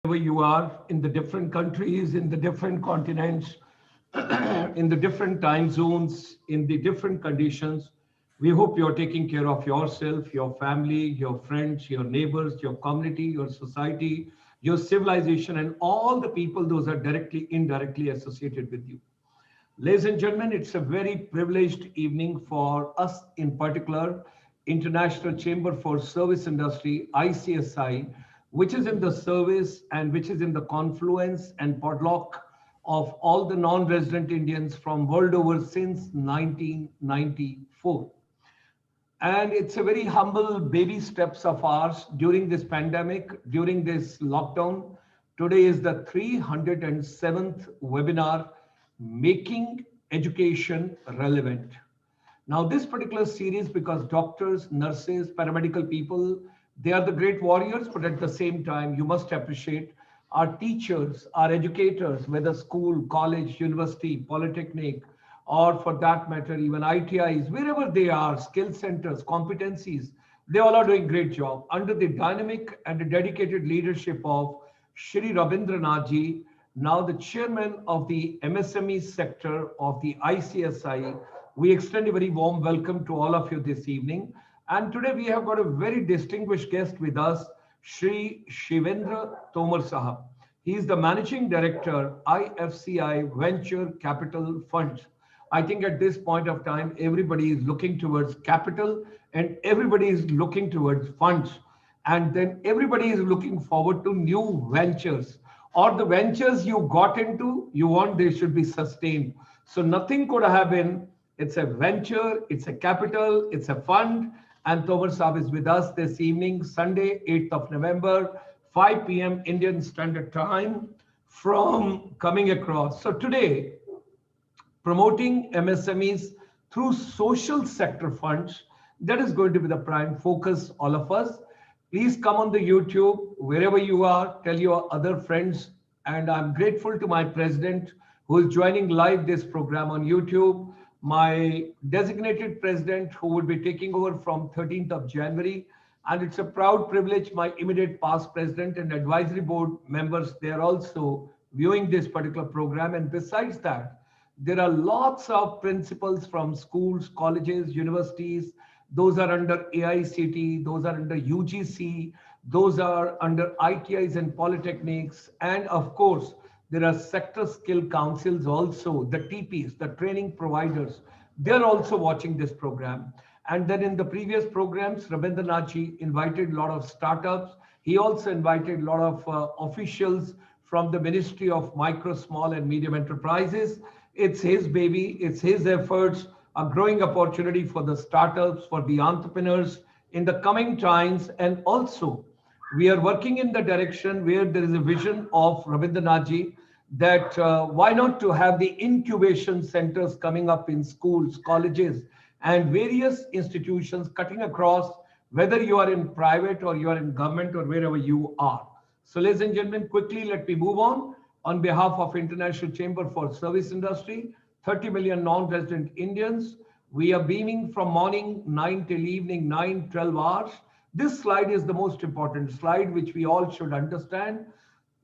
wherever you are in the different countries, in the different continents, in the different time zones, in the different conditions. We hope you're taking care of yourself, your family, your friends, your neighbors, your community, your society, your civilization, and all the people those are directly, indirectly associated with you. Ladies and gentlemen, it's a very privileged evening for us in particular, International Chamber for Service Industry, ICSI, which is in the service and which is in the confluence and podlock of all the non-resident Indians from world over since 1994. And it's a very humble baby steps of ours during this pandemic, during this lockdown. Today is the 307th webinar, Making Education Relevant. Now, this particular series, because doctors, nurses, paramedical people, they are the great warriors, but at the same time, you must appreciate our teachers, our educators, whether school, college, university, polytechnic, or for that matter, even ITIs, wherever they are, skill centers, competencies, they all are doing great job under the dynamic and the dedicated leadership of Shri Ravindra Nath ji, now the chairman of the MSME sector of the ICSI. We extend a very warm welcome to all of you this evening. And today we have got a very distinguished guest with us, Shri Shivendra Tomar Sahab. He is the managing director, IFCI Venture Capital Funds. I think at this point of time, everybody is looking towards capital and everybody is looking towards funds. And then everybody is looking forward to new ventures, or the ventures you got into, you want they should be sustained. So nothing could have been, it's a venture, it's a capital, it's a fund. And Tomar Saab is with us this evening, Sunday, 8th of November, 5 p.m. Indian Standard Time from coming across. So today, promoting MSMEs through social sector funds, that is going to be the prime focus, all of us. Please come on the YouTube, wherever you are, tell your other friends. And I'm grateful to my president who is joining live this program on YouTube, my designated president who would be taking over from 13th of January. And it's a proud privilege, my immediate past president and advisory board members, they are also viewing this particular program. And besides that, there are lots of principals from schools, colleges, universities. Those are under AICT, those are under UGC, those are under ITIs and polytechnics. And of course, there are sector skill councils also, the TPs, the training providers. They're also watching this program. And then in the previous programs, Ravindra Nath ji invited a lot of startups. He also invited a lot of officials from the Ministry of Micro, Small and Medium Enterprises. It's his baby, it's his efforts, a growing opportunity for the startups, for the entrepreneurs in the coming times. And also, we are working in the direction where there is a vision of Ravindra Nath ji that why not to have the incubation centers coming up in schools, colleges, and various institutions cutting across, whether you are in private or you are in government or wherever you are. So ladies and gentlemen, quickly let me move on. On behalf of International Chamber for Service Industry, 30 million non-resident Indians, we are beaming from morning 9 till evening 9, 12 hours. This slide is the most important slide which we all should understand.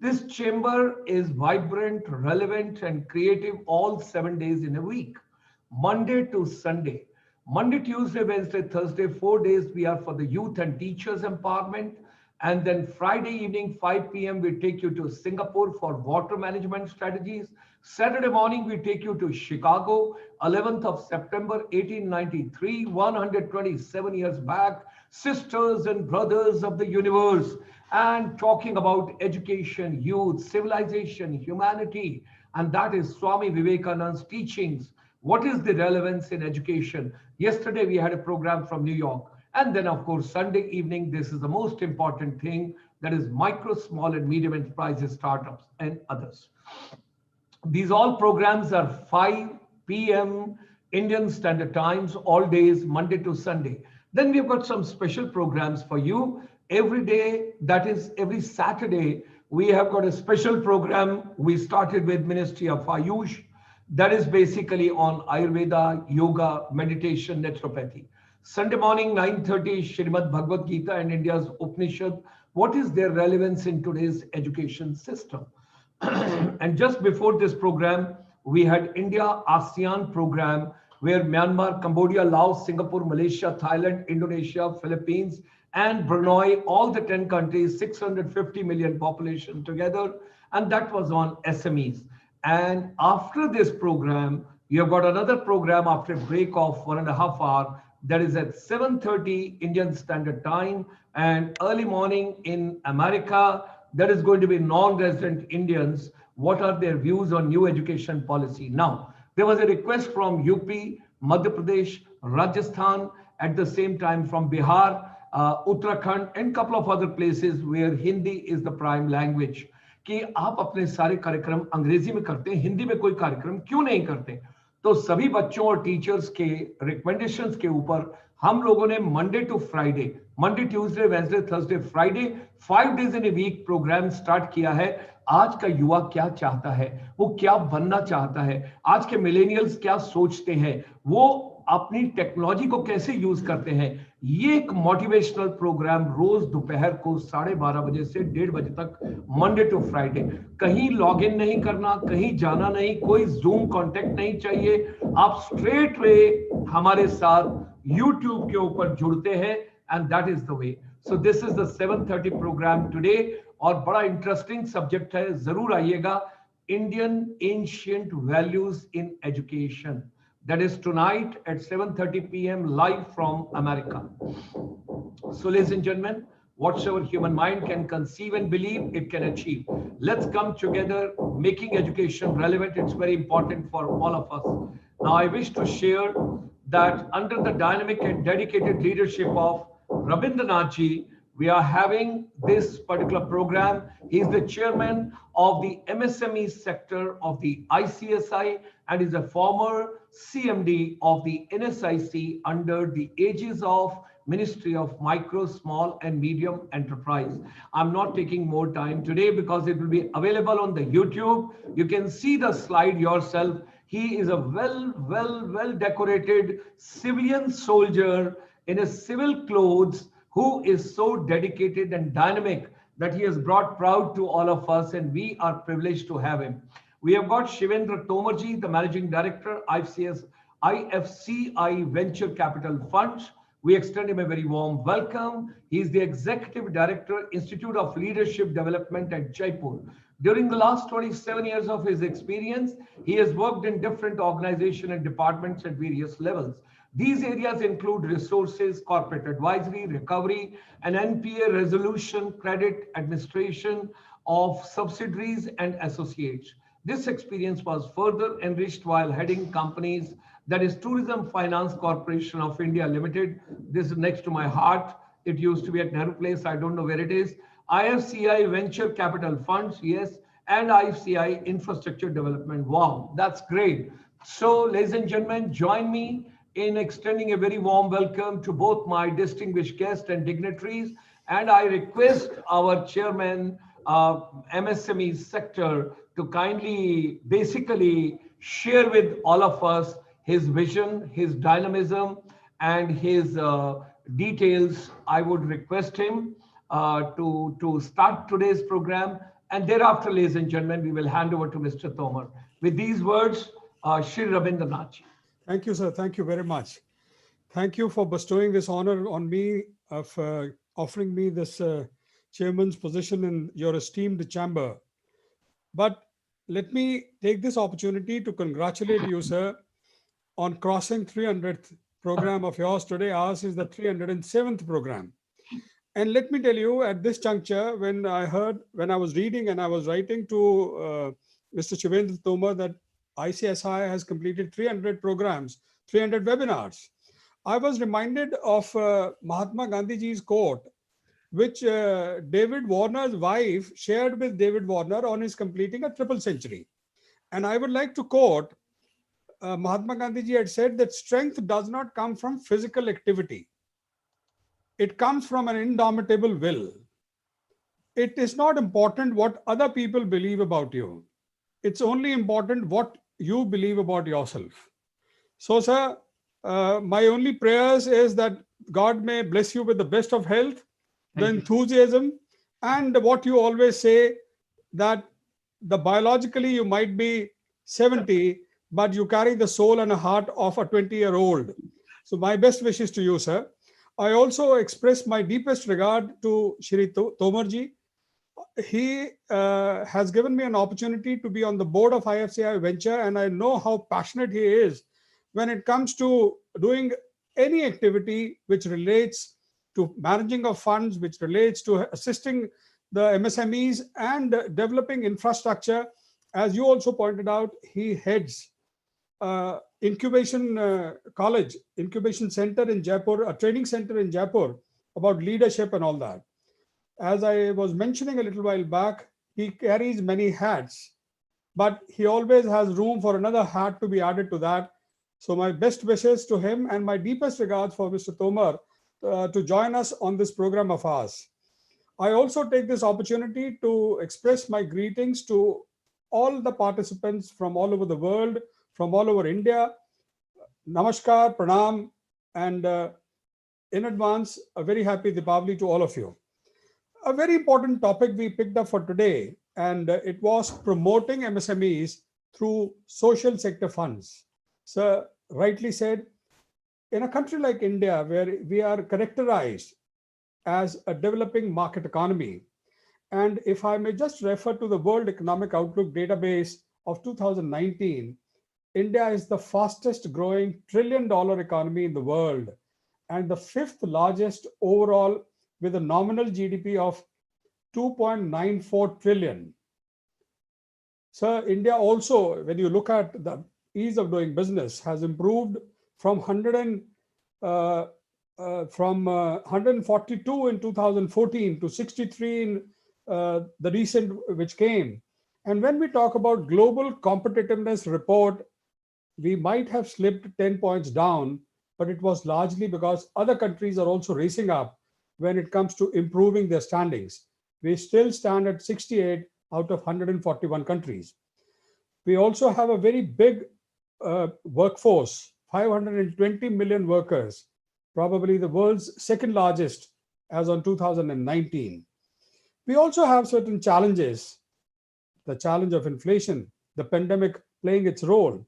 This chamber is vibrant, relevant and creative all 7 days in a week, Monday to Sunday. Monday, Tuesday, Wednesday, Thursday, 4 days we are for the youth and teachers empowerment. And then Friday evening, 5 p.m., we take you to Singapore for water management strategies. Saturday morning, we take you to Chicago, 11th of September, 1893, 127 years back, sisters and brothers of the universe, and talking about education, youth, civilization, humanity. And that is Swami Vivekananda's teachings. What is the relevance in education? Yesterday, we had a program from New York. And then, of course, Sunday evening, this is the most important thing, that is micro, small, and medium enterprises, startups, and others. These all programs are 5 p.m. Indian Standard Times, all days, Monday to Sunday. Then we've got some special programs for you. Every day, that is every Saturday, we have got a special program. We started with Ministry of Ayush. That is basically on Ayurveda, yoga, meditation, naturopathy. Sunday morning, 9:30, Srimad Bhagavad Gita and India's Upanishad what is their relevance in today's education system. And just before this program, we had India ASEAN program where Myanmar, Cambodia, Laos, Singapore, Malaysia, Thailand, Indonesia, Philippines, and Brunei, all the 10 countries, 650 million population together. And that was on SMEs. And after this program, you have got another program after a break of 1.5 hours that is at 7:30 Indian Standard Time, and early morning in America, that is going to be non-resident Indians. What are their views on new education policy? Now, there was a request from UP, Madhya Pradesh, Rajasthan, at the same time from Bihar, Uttarakhand, and a couple of other places where Hindi is the prime language. कि आप अपने सारे कार्यक्रम अंग्रेजी में करते हैं, हिंदी में कोई कार्यक्रम क्यों नहीं करते? तो सभी बच्चों और टीचर्स के रिकमेंडेशंस के ऊपर हम लोगों ने Monday to Friday, Monday Tuesday Wednesday Thursday Friday 5 days in a week program start किया है। आज का युवा क्या चाहता है, वो क्या बनना चाहता है, आज के मिलेनियल्स क्या सोचते हैं, वो अपनी टेक्नोलॉजी को कैसे यूज करते हैं, ये एक मोटिवेशनल प्रोग्राम रोज दोपहर को 12:30 बजे से 1:30 बजे तक मंडे टू फ्राइडे। कहीं लॉग इन नहीं करना, कहीं जाना नहीं, कोई जूम कांटेक्ट नहीं चाहिए, आप स्ट्रेट वे हमारे साथ यूट्यूब के ऊपर जुड़ते हैं, and that is the way. So this is the 7:30 program today, और बड़ा इंटरेस्टिंग सब्जेक्ट है, जरूर आइएगा। Indian ancient values in education, that is tonight at 7:30 p.m. live from America. So ladies and gentlemen, whatsoever human mind can conceive and believe, it can achieve. Let's come together, making education relevant. It's very important for all of us. Now I wish to share that under the dynamic and dedicated leadership of Ravindra Nath ji, we are having this particular program. He is the chairman of the MSME sector of the ICSI and is a former CMD of the NSIC under the aegis of Ministry of Micro, Small and Medium Enterprise. I'm not taking more time today because it will be available on the YouTube. You can see the slide yourself. He is a well decorated civilian soldier in a civil clothes who is so dedicated and dynamic that he has brought proud to all of us, and we are privileged to have him. We have got Shri Ravindra Nath ji, the Managing Director, ICSI Venture Capital Funds. We extend him a very warm welcome. He is the Executive Director, Institute of Leadership Development at Jaipur. During the last 27 years of his experience, he has worked in different organizations and departments at various levels. These areas include resources, corporate advisory, recovery, and NPA resolution, credit administration of subsidiaries and associates. This experience was further enriched while heading companies, that is Tourism Finance Corporation of India Limited. This is next to my heart. It used to be at Nehru Place. I don't know where it is. ICSI Venture Capital Funds, yes, and ICSI Infrastructure Development. Wow, that's great. So, ladies and gentlemen, join me in extending a very warm welcome to both my distinguished guests and dignitaries. And I request our chairman, MSME sector, to kindly basically share with all of us his vision, his dynamism, and his details. I would request him to start today's program. And thereafter, ladies and gentlemen, we will hand over to Mr. Tomar. With these words, Shri Ravindra Nath. Thank you, sir. Thank you very much. Thank you for bestowing this honor on me of offering me this chairman's position in your esteemed chamber. But let me take this opportunity to congratulate you, sir, on crossing 300th program of yours today. Ours is the 307th program. And let me tell you, at this juncture, when I was reading and I was writing to Mr. Shri Ravindra Nath that ICSI has completed 300 programs, 300 webinars, I was reminded of Mahatma Gandhi ji's quote, which David Warner's wife shared with David Warner on his completing a triple century. And I would like to quote, Mahatma Gandhi ji had said that strength does not come from physical activity. It comes from an indomitable will. It is not important what other people believe about you. It's only important what you believe about yourself. So, sir, my only prayers is that God may bless you with the best of health, the enthusiasm, And what you always say, that the biologically you might be 70, but you carry the soul and a heart of a 20-year-old. So my best wishes to you, sir. I also express my deepest regard to Shri Tomarji. He has given me an opportunity to be on the board of ICSI Venture, and I know how passionate he is when it comes to doing any activity which relates to managing of funds, which relates to assisting the MSMEs and developing infrastructure. As you also pointed out, he heads incubation college, incubation center in Jaipur, a training center in Jaipur about leadership and all that. As I was mentioning a little while back, he carries many hats, but he always has room for another hat to be added to that. So my best wishes to him and my deepest regards for Mr. Tomar to join us on this program of ours. I also take this opportunity to express my greetings to all the participants from all over the world, from all over India. Namaskar, pranam, and in advance, a very happy Deepavali to all of you. A very important topic we picked up for today, and it was promoting MSMEs through social sector funds. Sir rightly said, in a country like India, where we are characterized as a developing market economy, and if I may just refer to the World Economic Outlook database of 2019, India is the fastest growing trillion-dollar economy in the world and the fifth largest overall, with a nominal GDP of 2.94 trillion. So India also, when you look at the ease of doing business, has improved from 142 in 2014 to 63 in the recent which came. And when we talk about global competitiveness report, we might have slipped 10 points down, but it was largely because other countries are also racing up when it comes to improving their standings. We still stand at 68 out of 141 countries. We also have a very big workforce, 520 million workers, probably the world's second largest as on 2019. We also have certain challenges, the challenge of inflation, the pandemic playing its role.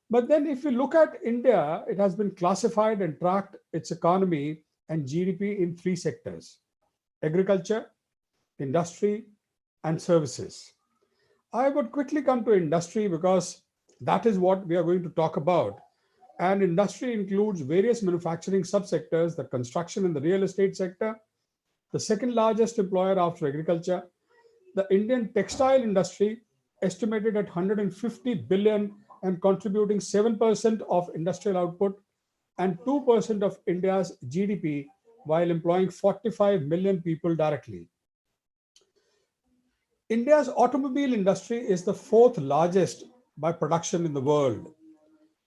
But then if you look at India, it has been classified and tracked its economy and GDP in three sectors: agriculture, industry, and services. I would quickly come to industry because that is what we are going to talk about. And industry includes various manufacturing subsectors, the construction and the real estate sector, the second largest employer after agriculture, the Indian textile industry, estimated at 150 billion and contributing 7% of industrial output and 2% of India's GDP, while employing 45 million people directly. India's automobile industry is the fourth largest by production in the world.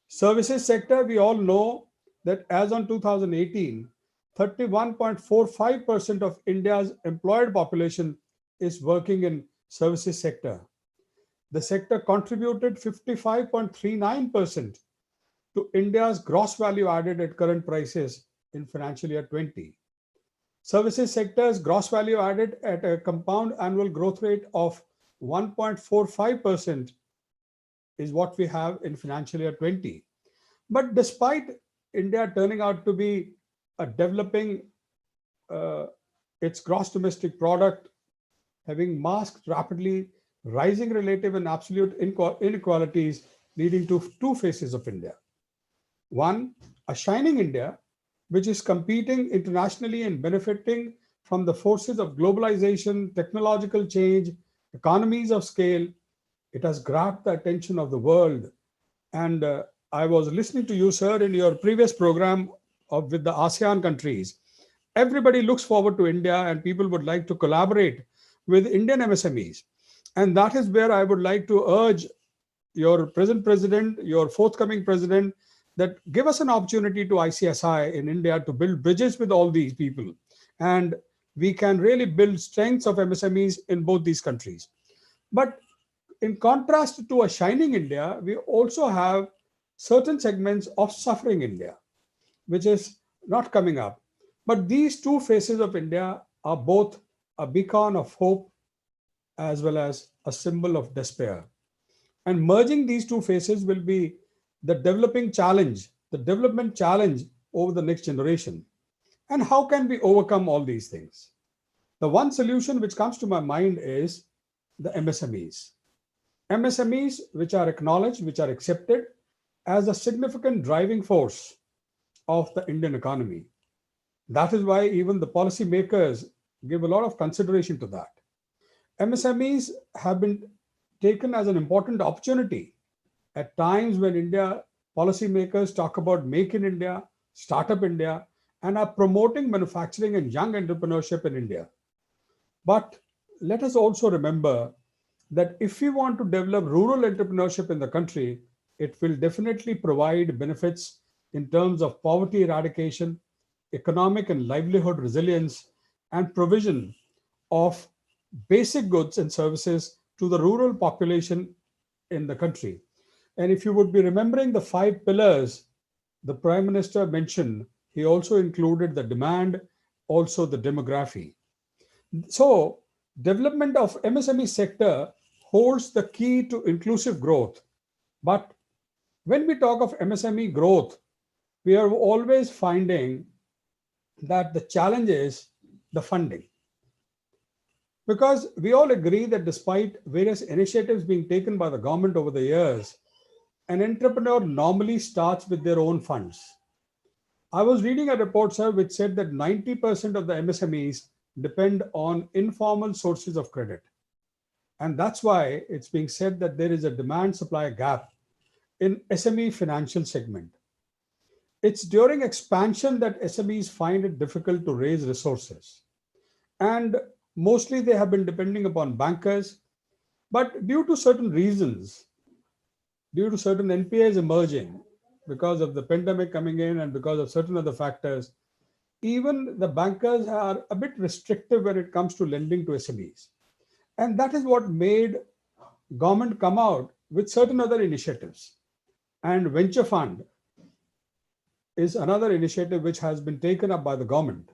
Services sector, we all know that as on 2018, 31.45% of India's employed population is working in services sector. The sector contributed 55.39% to India's gross value added at current prices in financial year 20. Services sector's gross value added at a compound annual growth rate of 1.45% is what we have in financial year 20. But despite India turning out to be a developing its gross domestic product, having masked rapidly rising relative and absolute inequalities, leading to two faces of India. One, a shining India, which is competing internationally and benefiting from the forces of globalization, technological change, economies of scale. It has grabbed the attention of the world. And I was listening to you, sir, in your previous program with the ASEAN countries. Everybody looks forward to India and people would like to collaborate with Indian MSMEs. And that is where I would like to urge your present president, your forthcoming president, that give us an opportunity to ICSI in India to build bridges with all these people. And we can really build strengths of MSMEs in both these countries. But in contrast to a shining India, we also have certain segments of suffering India, which is not coming up. But these two faces of India are both a beacon of hope as well as a symbol of despair. And merging these two faces will be the development challenge over the next generation. And how can we overcome all these things? The one solution which comes to my mind is the MSMEs. MSMEs, which are acknowledged, which are accepted as a significant driving force of the Indian economy. That is why even the policymakers give a lot of consideration to that. MSMEs have been taken as an important opportunity at times when India policymakers talk about Make in India, Startup India, and are promoting manufacturing and young entrepreneurship in India. But let us also remember that if we want to develop rural entrepreneurship in the country, it will definitely provide benefits in terms of poverty eradication, economic and livelihood resilience, and provision of basic goods and services to the rural population in the country. And if you would be remembering the 5 pillars the Prime Minister mentioned, he also included the demand, also the demography. So, development of MSME sector holds the key to inclusive growth. But when we talk of MSME growth, we are always finding that the challenge is the funding. Because we all agree that despite various initiatives being taken by the government over the years, an entrepreneur normally starts with their own funds. I was reading a report, sir, which said that 90% of the MSMEs depend on informal sources of credit. And that's why it's being said that there is a demand-supply gap in SME financial segment. It's during expansion that SMEs find it difficult to raise resources. And mostly they have been depending upon bankers, but due to certain reasons, due to certain NPAs emerging, because of the pandemic coming in and because of certain other factors, even the bankers are a bit restrictive when it comes to lending to SMEs. And that is what made government come out with certain other initiatives. And venture fund is another initiative which has been taken up by the government.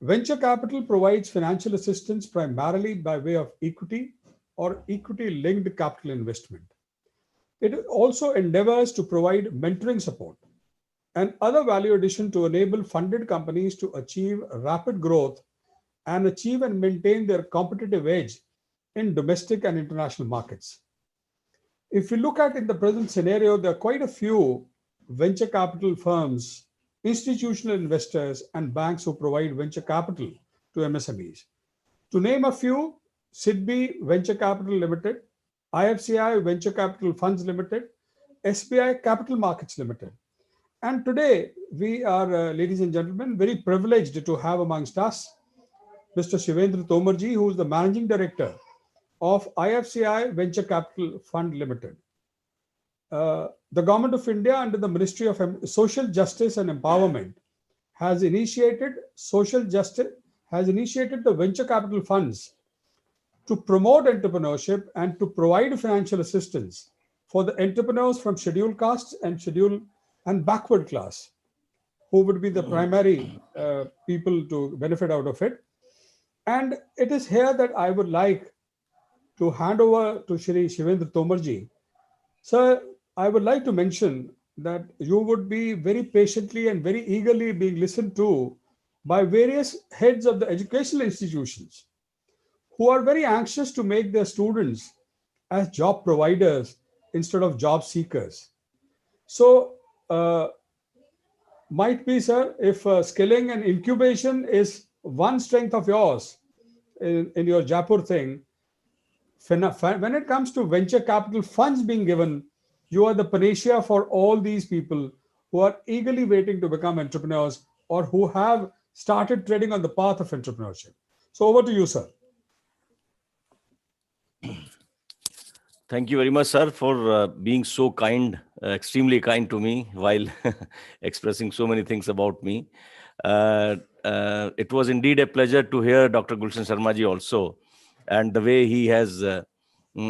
Venture capital provides financial assistance primarily by way of equity or equity-linked capital investment. It also endeavors to provide mentoring support and other value addition to enable funded companies to achieve rapid growth and achieve and maintain their competitive edge in domestic and international markets. If we look at in the present scenario, there are quite a few venture capital firms, institutional investors, and banks who provide venture capital to MSMEs. To name a few, SIDBI Venture Capital Limited, IFCI Venture Capital Funds Limited, SBI Capital Markets Limited. And today, we are, ladies and gentlemen, very privileged to have amongst us Mr. Shri Ravindra Nath, who is the Managing Director of IFCI Venture Capital Fund Limited. The Government of India under the Ministry of Social Justice and Empowerment has initiated the venture capital funds to promote entrepreneurship and to provide financial assistance for the entrepreneurs from scheduled castes and backward class, who would be the primary people to benefit out of it. And it is here that I would like to hand over to Shri Ravindra Nath. Sir, I would like to mention that you would be very patiently and very eagerly being listened to by various heads of the educational institutions who are very anxious to make their students as job providers instead of job seekers. So, might be, sir, if skilling and incubation is one strength of yours in your Jaipur thing, when it comes to venture capital funds being given, you are the panacea for all these people who are eagerly waiting to become entrepreneurs or who have started treading on the path of entrepreneurship. So over to you, sir. Thank you very much, sir, for being so kind, extremely kind to me while expressing so many things about me. It was indeed a pleasure to hear Dr. Gulshan Sharma ji also, and the way he has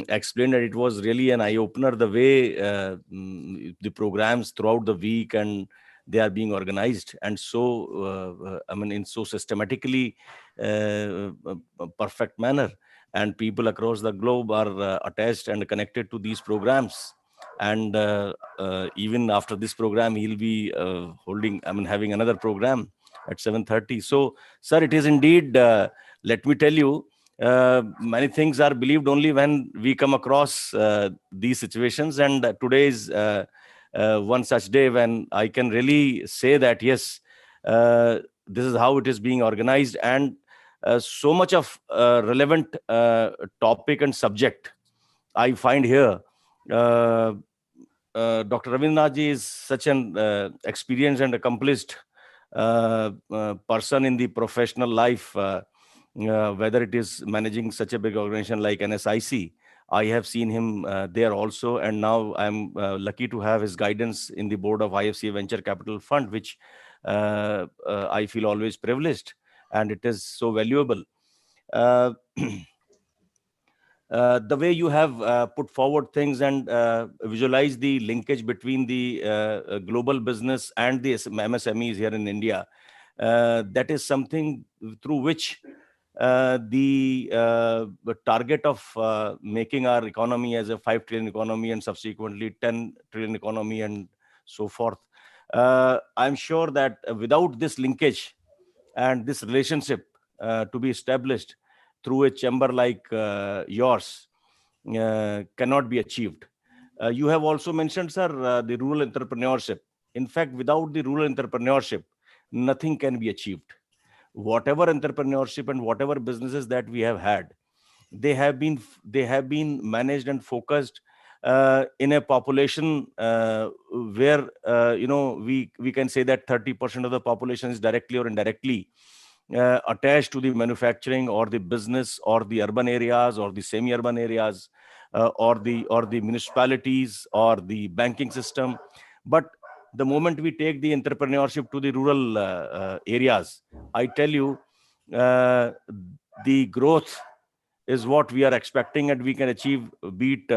explained that it was really an eye-opener, the way the programs throughout the week and they are being organized, and so in so systematically perfect manner, and people across the globe are attached and connected to these programs. And even after this program, he'll be having another program at 7:30. So, sir, it is indeed, let me tell you, many things are believed only when we come across these situations. And today is one such day when I can really say that, yes, this is how it is being organized. And so much of relevant topic and subject I find here. Dr. Ravindra Nath ji is such an experienced and accomplished person in the professional life, whether it is managing such a big organization like NSIC. I have seen him there also, and now I'm lucky to have his guidance in the board of IFCA Venture Capital Fund, which I feel always privileged, and it is so valuable. The way you have put forward things and visualize the linkage between the global business and the MSMEs here in India, that is something through which the target of making our economy as a 5 trillion economy and subsequently 10 trillion economy and so forth. I'm sure that without this linkage and this relationship to be established through a chamber like yours cannot be achieved. You have also mentioned, sir, the rural entrepreneurship. In fact, without the rural entrepreneurship, nothing can be achieved. Whatever entrepreneurship and whatever businesses that we have had, they have been managed and focused in a population where we can say that 30% of the population is directly or indirectly attached to the manufacturing or the business or the urban areas or the semi-urban areas or the municipalities or the banking system. But the moment we take the entrepreneurship to the rural areas, I tell you, the growth is what we are expecting, and we can achieve, be it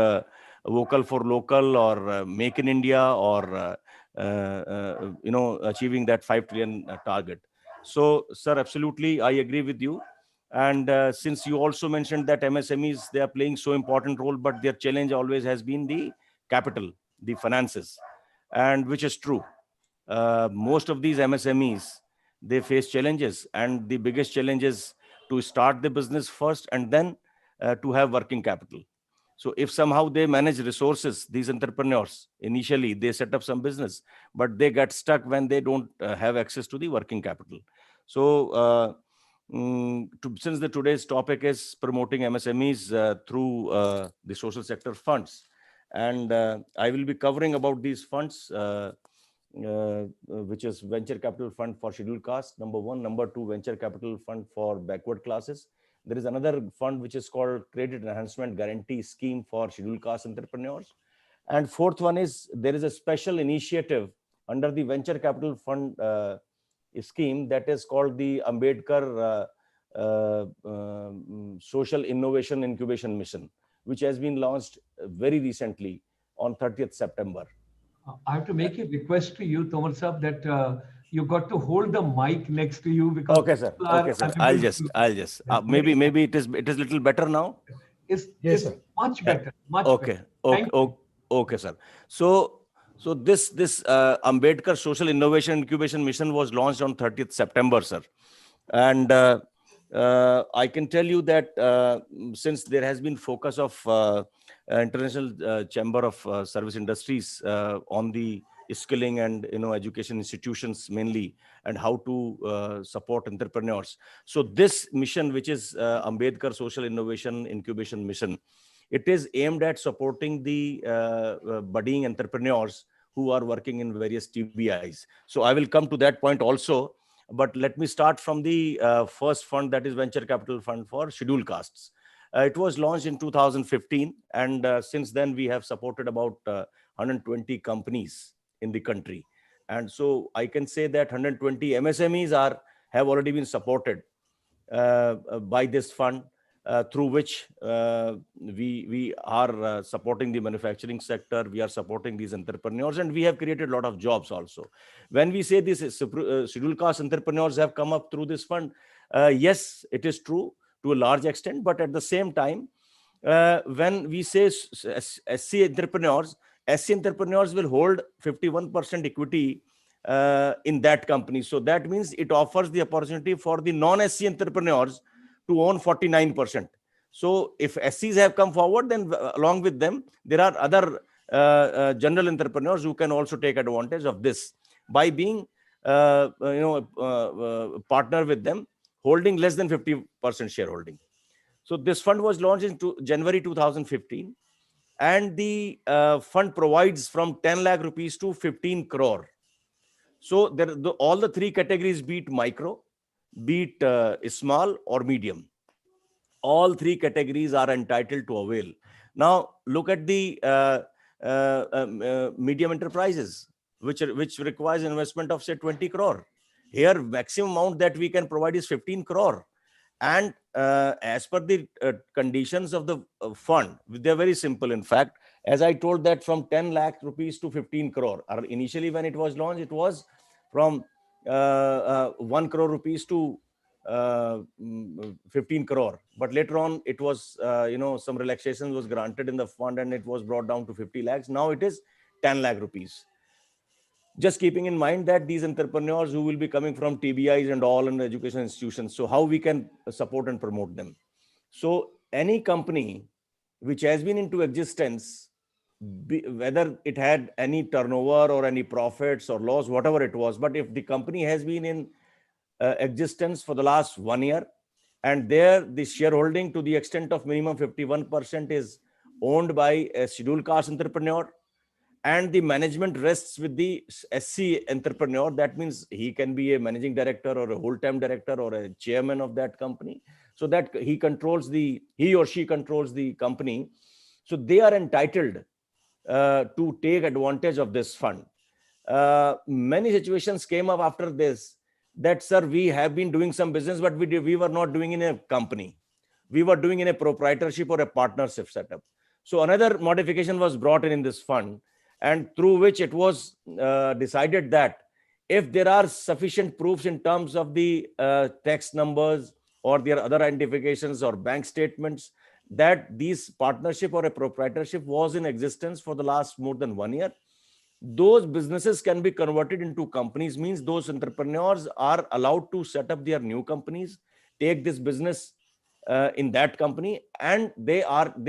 vocal for local or make in India or achieving that 5 trillion target. So, sir, absolutely, I agree with you. And since you also mentioned that MSMEs, they are playing so important role, but their challenge always has been the capital, the finances, and which is true. Most of these MSMEs, they face challenges, and the biggest challenge is to start the business first and then to have working capital. So if somehow they manage resources, these entrepreneurs, initially they set up some business, but they get stuck when they don't have access to the working capital. So since today's topic is promoting MSMEs through the social sector funds, and I will be covering about these funds, which is Venture Capital Fund for Scheduled Caste, number one. Number two, Venture Capital Fund for Backward Classes. There is another fund which is called Credit Enhancement Guarantee Scheme for Scheduled Caste entrepreneurs. And fourth one is, there is a special initiative under the Venture Capital Fund scheme that is called the Ambedkar Social Innovation Incubation Mission, which has been launched very recently on 30th September. I have to make a request to you, Tomar Sahab, that you got to hold the mic next to you, because okay, sir. I'll just maybe it is little better now. It's much better. Much okay. Better. Okay, sir. So this Ambedkar Social Innovation Incubation Mission was launched on 30th September, sir. And I can tell you that since there has been focus of International Chamber of Service Industries on the skilling and education institutions mainly, and how to support entrepreneurs. So this mission, which is Ambedkar Social Innovation Incubation Mission, it is aimed at supporting the budding entrepreneurs who are working in various TBIs. So I will come to that point also. But let me start from the first fund, that is Venture Capital Fund for Scheduled Castes. It was launched in 2015, and since then we have supported about 120 companies in the country. And so I can say that 120 MSMEs have already been supported by this fund. through which we are supporting the manufacturing sector. We are supporting these entrepreneurs, and we have created a lot of jobs also. When we say these scheduled caste entrepreneurs have come up through this fund, yes, it is true to a large extent, but at the same time, when we say SC entrepreneurs, SC entrepreneurs will hold 51% equity in that company. So that means it offers the opportunity for the non-SC entrepreneurs to own 49%. So if SCs have come forward, then along with them, there are other general entrepreneurs who can also take advantage of this by being partner with them, holding less than 50% shareholding. So this fund was launched in January 2015, and the fund provides from 10 lakh rupees to 15 crore. So all the three categories, be it micro, be it small or medium, all three categories are entitled to avail. Now look at the medium enterprises, which requires investment of say 20 crore. Here maximum amount that we can provide is 15 crore. And as per the conditions of the fund, they're very simple. In fact, as I told, that from 10 lakh rupees to 15 crore. Initially, when it was launched, it was from 1 crore rupees to 15 crore. But later on, it was, some relaxation was granted in the fund, and it was brought down to 50 lakhs. Now it is 10 lakh rupees. Just keeping in mind that these entrepreneurs who will be coming from TBIs and all in education institutions, so how we can support and promote them? So any company which has been into existence, whether it had any turnover or any profits or loss, whatever it was, but if the company has been in existence for the last 1 year, and there the shareholding to the extent of minimum 51% is owned by a scheduled caste entrepreneur, and the management rests with the SC entrepreneur, that means he can be a managing director or a whole-time director or a chairman of that company, so that he or she controls the company. So they are entitled to take advantage of this fund. Many situations came up after this, that sir, we have been doing some business, but we were not doing in a company. We were doing in a proprietorship or a partnership setup. So another modification was brought in this fund, and through which it was decided that if there are sufficient proofs in terms of the tax numbers or their other identifications or bank statements, that these partnership or a proprietorship was in existence for the last more than 1 year, those businesses can be converted into companies. Means those entrepreneurs are allowed to set up their new companies, take this business in that company, and they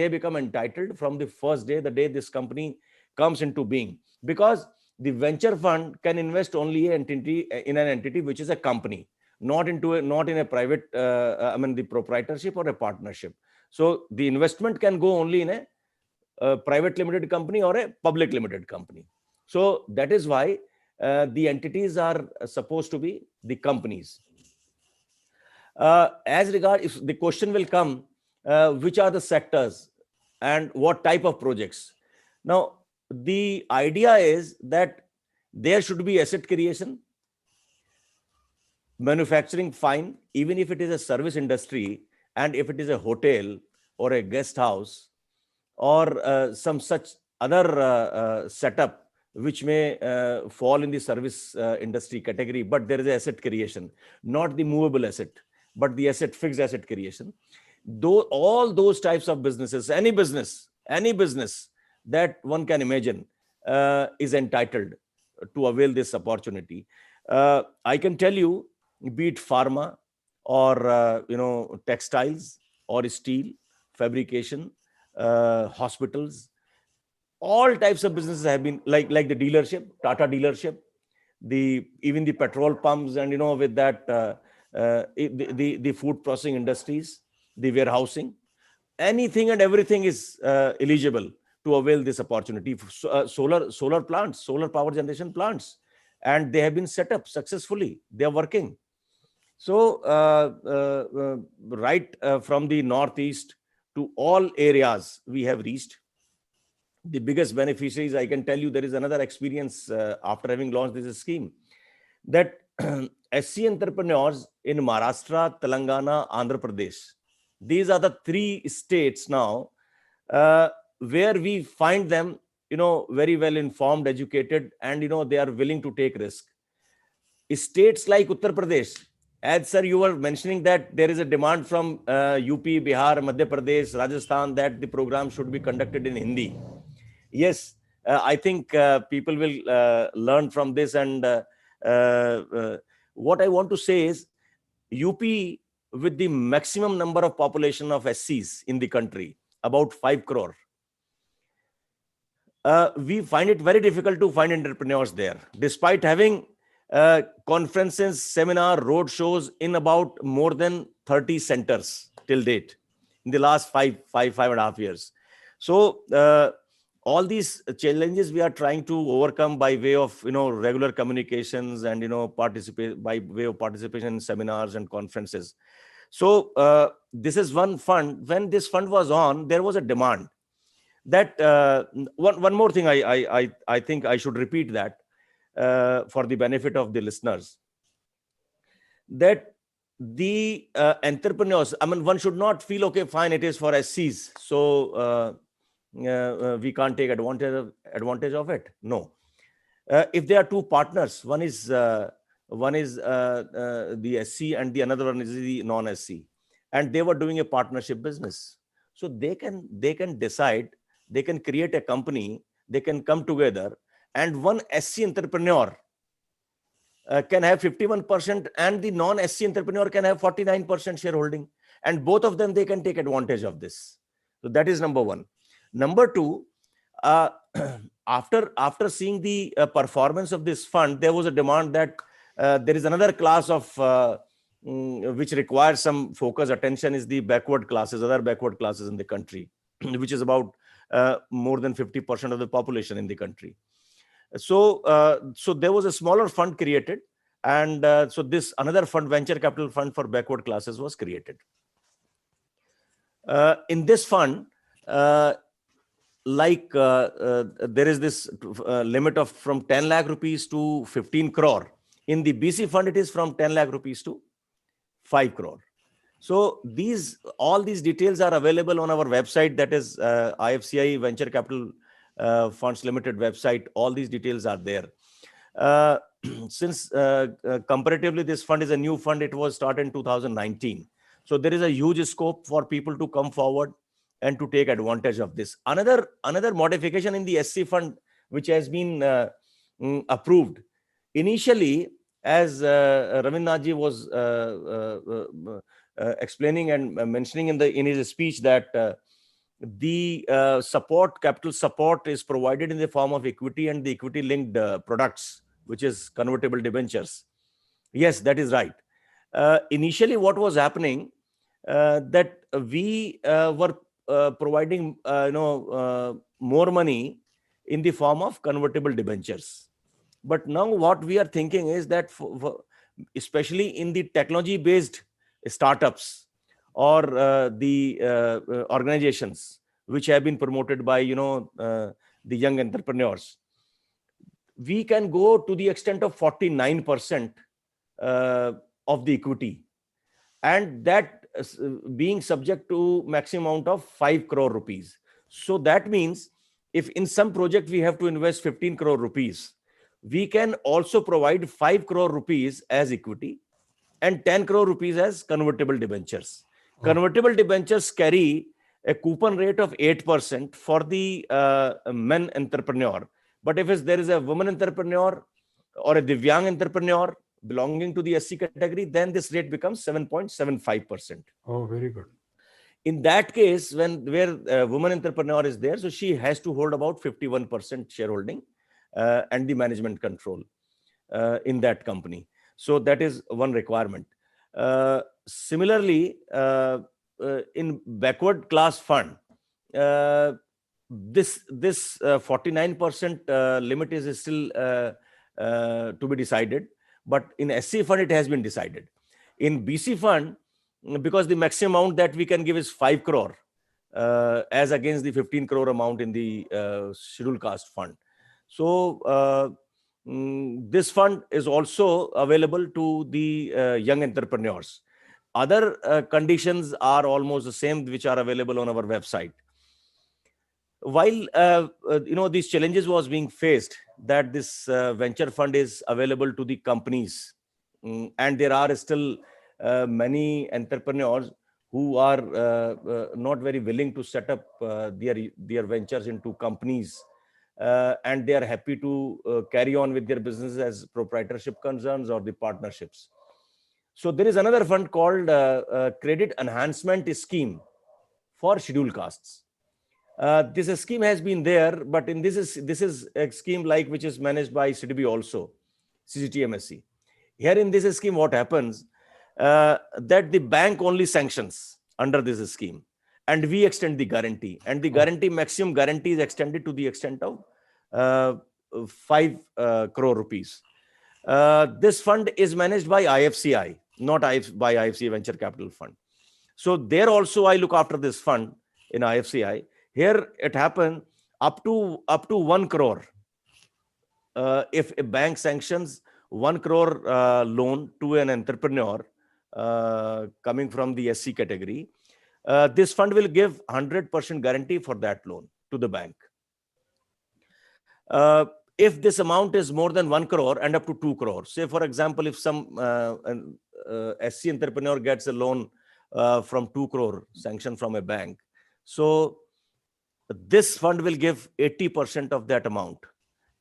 become entitled from the first day, the day this company comes into being, because the venture fund can invest only in an entity which is a company, not in a private the proprietorship or a partnership. So the investment can go only in a private limited company or a public limited company. So that is why the entities are supposed to be the companies. As regard, if the question will come, which are the sectors and what type of projects? Now, the idea is that there should be asset creation, manufacturing, fine, even if it is a service industry, and if it is a hotel or a guest house or some such other setup which may fall in the service industry category, but there is asset creation, not the movable asset, but the fixed asset creation. Though all those types of businesses, any business that one can imagine is entitled to avail this opportunity. I can tell you, be it pharma or textiles or steel, fabrication, hospitals, all types of businesses have been like the dealership, Tata dealership, even the petrol pumps, and with that the food processing industries, the warehousing, anything and everything is eligible to avail this opportunity. Solar plants, solar power generation plants, and they have been set up successfully. They are working. So right from the northeast to all areas we have reached. The biggest beneficiaries, I can tell you, there is another experience after having launched this scheme, that SC entrepreneurs in Maharashtra, Telangana, Andhra Pradesh, These are the 3 states now where we find them, very well informed, educated, and, they are willing to take risk. States like Uttar Pradesh, as sir, you were mentioning that there is a demand from UP, Bihar, Madhya Pradesh, Rajasthan that the program should be conducted in Hindi. Yes, I think people will learn from this. And what I want to say is, UP, with the maximum number of population of SCs in the country, about 5 crore, we find it very difficult to find entrepreneurs there, despite having conferences, seminar, road shows in about more than 30 centers till date in the last five and a half years. So all these challenges we are trying to overcome by way of regular communications and participate by way of participation in seminars and conferences. So this is one fund. When this fund was on, there was a demand that one more thing I think I should repeat that for the benefit of the listeners, that the entrepreneurs, I mean, one should not feel, okay, fine, it is for SCs, so we can't take advantage of it. No. If there are 2 partners, one is the SC and the another one is the non-SC, and they were doing a partnership business, so they can decide, they can create a company, they can come together, and one SC entrepreneur can have 51% and the non-SC entrepreneur can have 49% shareholding, and both of them, they can take advantage of this. So that is number 1. Number 2, after seeing the performance of this fund, there was a demand that there is another class of which requires some focus, attention, is the backward classes, other backward classes in the country, which is about more than 50% of the population in the country. So there was a smaller fund created, and so this another fund, venture capital fund for backward classes, was created. In this fund, there is this limit of from 10 lakh rupees to 15 crore. In the BC fund, it is from 10 lakh rupees to 5 crore. So all these details are available on our website, that is ICSI Venture Capital Funds Limited website. All these details are there. Since comparatively this fund is a new fund, it was started in 2019. So there is a huge scope for people to come forward and to take advantage of this. Another modification in the SC fund which has been approved. Initially, as Ravindra Nath ji was explaining and mentioning in his speech, that the capital support is provided in the form of equity and the equity linked products, which is convertible debentures. Yes, that is right. Initially, what was happening, that we were providing more money in the form of convertible debentures. But now what we are thinking is that especially in the technology based startups or the organizations which have been promoted by the young entrepreneurs, we can go to the extent of 49% of the equity, and that being subject to maximum amount of 5 crore rupees. So that means if in some project we have to invest 15 crore rupees, we can also provide 5 crore rupees as equity and 10 crore rupees as convertible debentures. Oh. Convertible debentures carry a coupon rate of 8% for the men entrepreneur. But if there is a woman entrepreneur or a Divyang entrepreneur belonging to the SC category, then this rate becomes 7.75%. Oh, very good. In that case, where a woman entrepreneur is there, so she has to hold about 51% shareholding and the management control in that company. So that is one requirement. Similarly, in backward class fund, this 49% limit is still to be decided. But in SC fund, it has been decided. In BC fund, because the maximum amount that we can give is 5 crore as against the 15 crore amount in the scheduled caste fund. So this fund is also available to the young entrepreneurs. Other conditions are almost the same, which are available on our website. While these challenges was being faced, that this venture fund is available to the companies, and there are still many entrepreneurs who are not very willing to set up their ventures into companies, and they are happy to carry on with their business as proprietorship concerns or the partnerships. So there is another fund called Credit Enhancement Scheme for scheduled castes. This scheme has been there, but this is a scheme like which is managed by CDB also, CGTMSE. Here in this scheme, what happens that the bank only sanctions under this scheme, and we extend the guarantee, and the maximum guarantee is extended to the extent of 5 crore rupees. This fund is managed by IFCI, not by IFCI Venture Capital Fund. So there also I look after this fund in IFCI. Here it happened up to 1 crore. If a bank sanctions 1 crore loan to an entrepreneur coming from the SC category, this fund will give 100% guarantee for that loan to the bank. If this amount is more than 1 crore and up to 2 crore, say for example, if some SC entrepreneur gets a loan from 2 crore sanction from a bank, so this fund will give 80% of that amount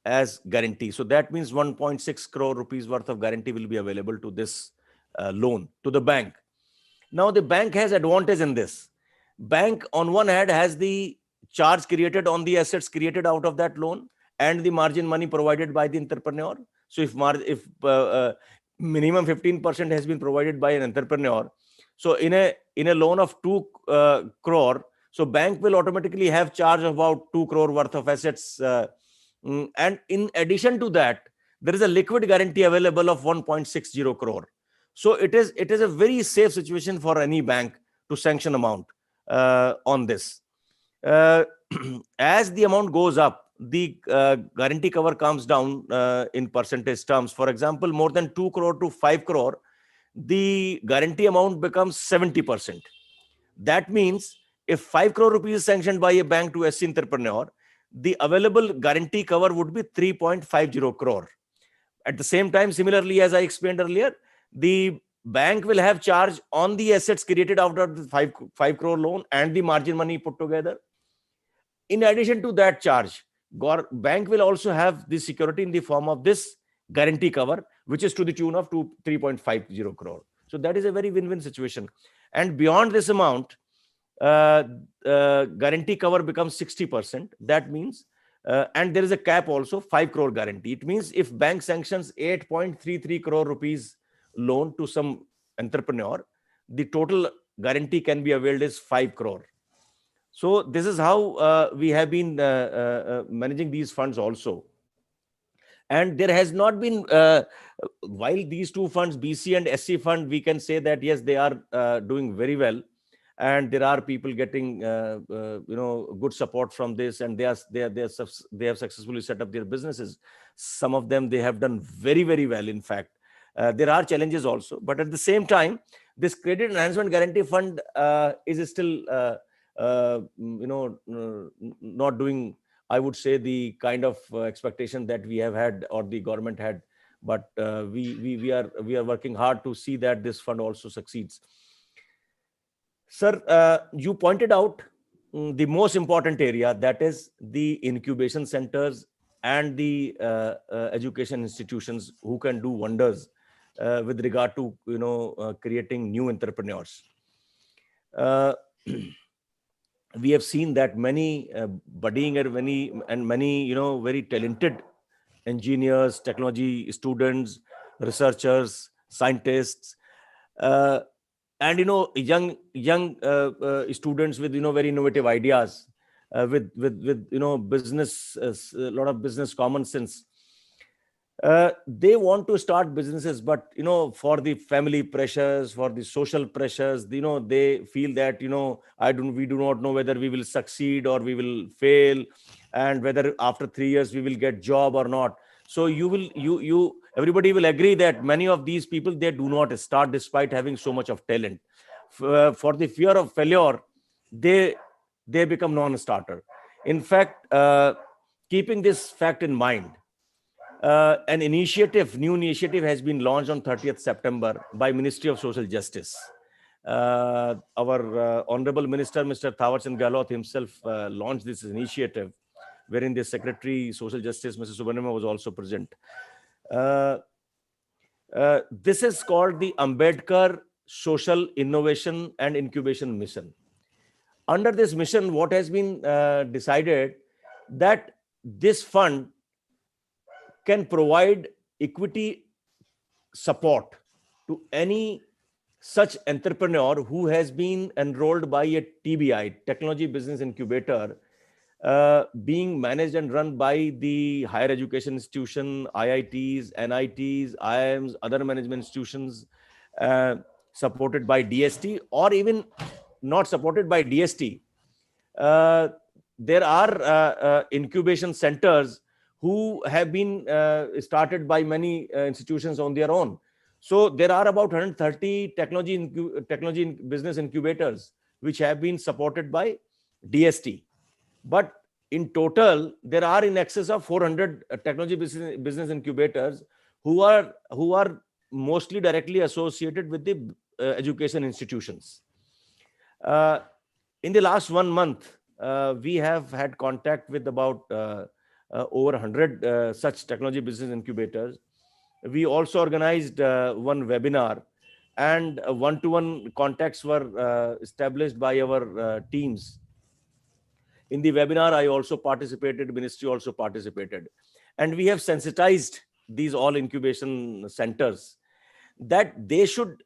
as guarantee. So that means 1.6 crore rupees worth of guarantee will be available to this loan to the bank. Now the bank has advantage in this. Bank on one hand has the charge created on the assets created out of that loan and the margin money provided by the entrepreneur. So if minimum 15% has been provided by an entrepreneur, so in a loan of 2 crore, so bank will automatically have charge of about 2 crore worth of assets. And in addition to that, there is a liquid guarantee available of 1.60 crore. So it is a very safe situation for any bank to sanction amount on this. As the amount goes up, the guarantee cover comes down in percentage terms. For example, more than 2 crore to 5 crore, the guarantee amount becomes 70%. That means if 5 crore rupees is sanctioned by a bank to SC entrepreneur, the available guarantee cover would be 3.50 crore. At the same time, similarly, as I explained earlier, the bank will have charge on the assets created out of the 5 crore loan and the margin money put together. In addition to that charge, bank will also have the security in the form of this guarantee cover, which is to the tune of 3.50 crore. So that is a very win-win situation. And beyond this amount, guarantee cover becomes 60%. That means, and there is a cap also, 5 crore guarantee. It means if bank sanctions 8.33 crore rupees loan to some entrepreneur, the total guarantee can be availed is 5 crore. So this is how we have been managing these funds also. And there has not been, while these two funds, BC and SC fund, we can say that yes, they are doing very well, and there are people getting good support from this, and they have successfully set up their businesses. Some of them, they have done very, very well. In fact, there are challenges also, but at the same time, this Credit Enhancement Guarantee Fund is still not doing, I would say, the kind of expectation that we have had or the government had. But we are working hard to see that this fund also succeeds. Sir, you pointed out the most important area, that is the incubation centers and the education institutions who can do wonders with regard to creating new entrepreneurs. We have seen that many budding and many very talented engineers, technology students, researchers, scientists, and young students with very innovative ideas, with business, a lot of business common sense. They want to start businesses, but for the family pressures, for the social pressures, they feel that we do not know whether we will succeed or we will fail, and whether after 3 years we will get job or not. So everybody will agree that many of these people, they do not start despite having so much of talent. For the fear of failure, they become non-starter. In fact, keeping this fact in mind, an new initiative has been launched on 30th September by Ministry of Social Justice. Our Honorable Minister, Mr. Thawarchand Gehlot himself launched this initiative, wherein the Secretary Social Justice, Mr. Subramaniam, was also present. This is called the Ambedkar Social Innovation and Incubation Mission. Under this mission, what has been decided that this fund can provide equity support to any such entrepreneur who has been enrolled by a TBI, Technology Business Incubator, being managed and run by the higher education institution, IITs, NITs, IIMs, other management institutions, supported by DST, or even not supported by DST. There are incubation centers who have been started by many institutions on their own. So there are about 130 technology business incubators which have been supported by DST. But in total, there are in excess of 400 technology business incubators who are mostly directly associated with the education institutions. In the last 1 month, we have had contact with about over 100 such technology business incubators. We also organized one webinar, and one-to-one contacts were established by our teams. In the webinar, I also participated, Ministry also participated. And we have sensitized these all incubation centers that they should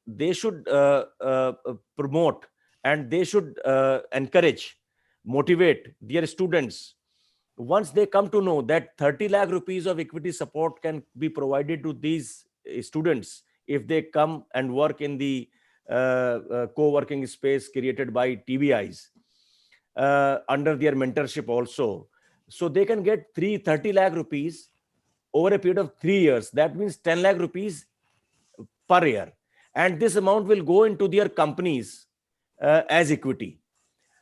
promote, and they should encourage, motivate their students. Once they come to know that 30 lakh rupees of equity support can be provided to these students if they come and work in the co-working space created by TBIs under their mentorship also. So they can get 30 lakh rupees over a period of 3 years. That means 10 lakh rupees per year. And this amount will go into their companies as equity.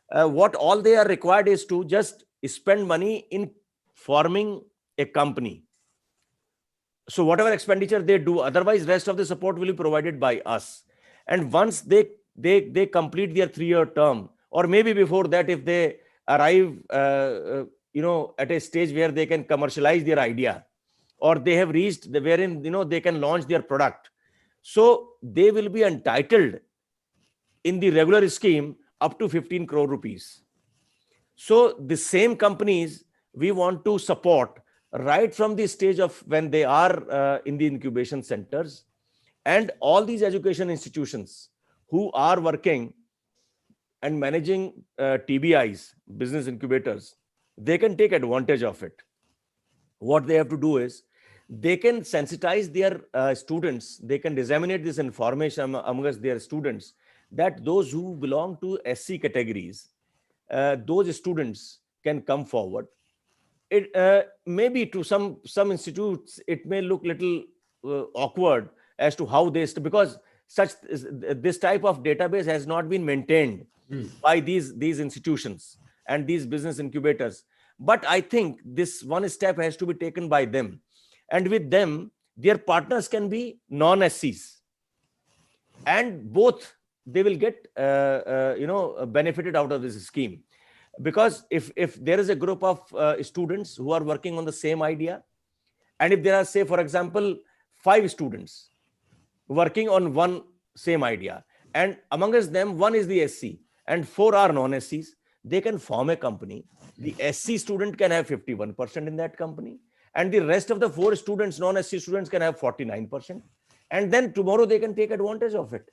What all they are required is to just spend money in forming a company. So whatever expenditure they do, otherwise rest of the support will be provided by us. And once they complete their 3-year term, or maybe before that, if they arrive at a stage where they can commercialize their idea, or they have reached wherein they can launch their product, so they will be entitled in the regular scheme up to 15 crore rupees. So the same companies we want to support right from the stage of when they are in the incubation centers, and all these education institutions who are working and managing TBIs, business incubators, they can take advantage of it. What they have to do is they can sensitize their students, they can disseminate this information amongst their students, that those who belong to SC categories, those students can come forward. It maybe to some institutes it may look little awkward as to how they because this type of database has not been maintained by these institutions and these business incubators. But I think this one step has to be taken by them, and with them their partners can be non-SCs, and both they will get benefited out of this scheme. Because if there is a group of students who are working on the same idea, and if there are, say for example, 5 students working on one same idea, and amongst them one is the SC and 4 are non-SCs, they can form a company. The SC student can have 51% in that company, and the rest of the 4 students, non-SC students, can have 49%. And then tomorrow they can take advantage of it.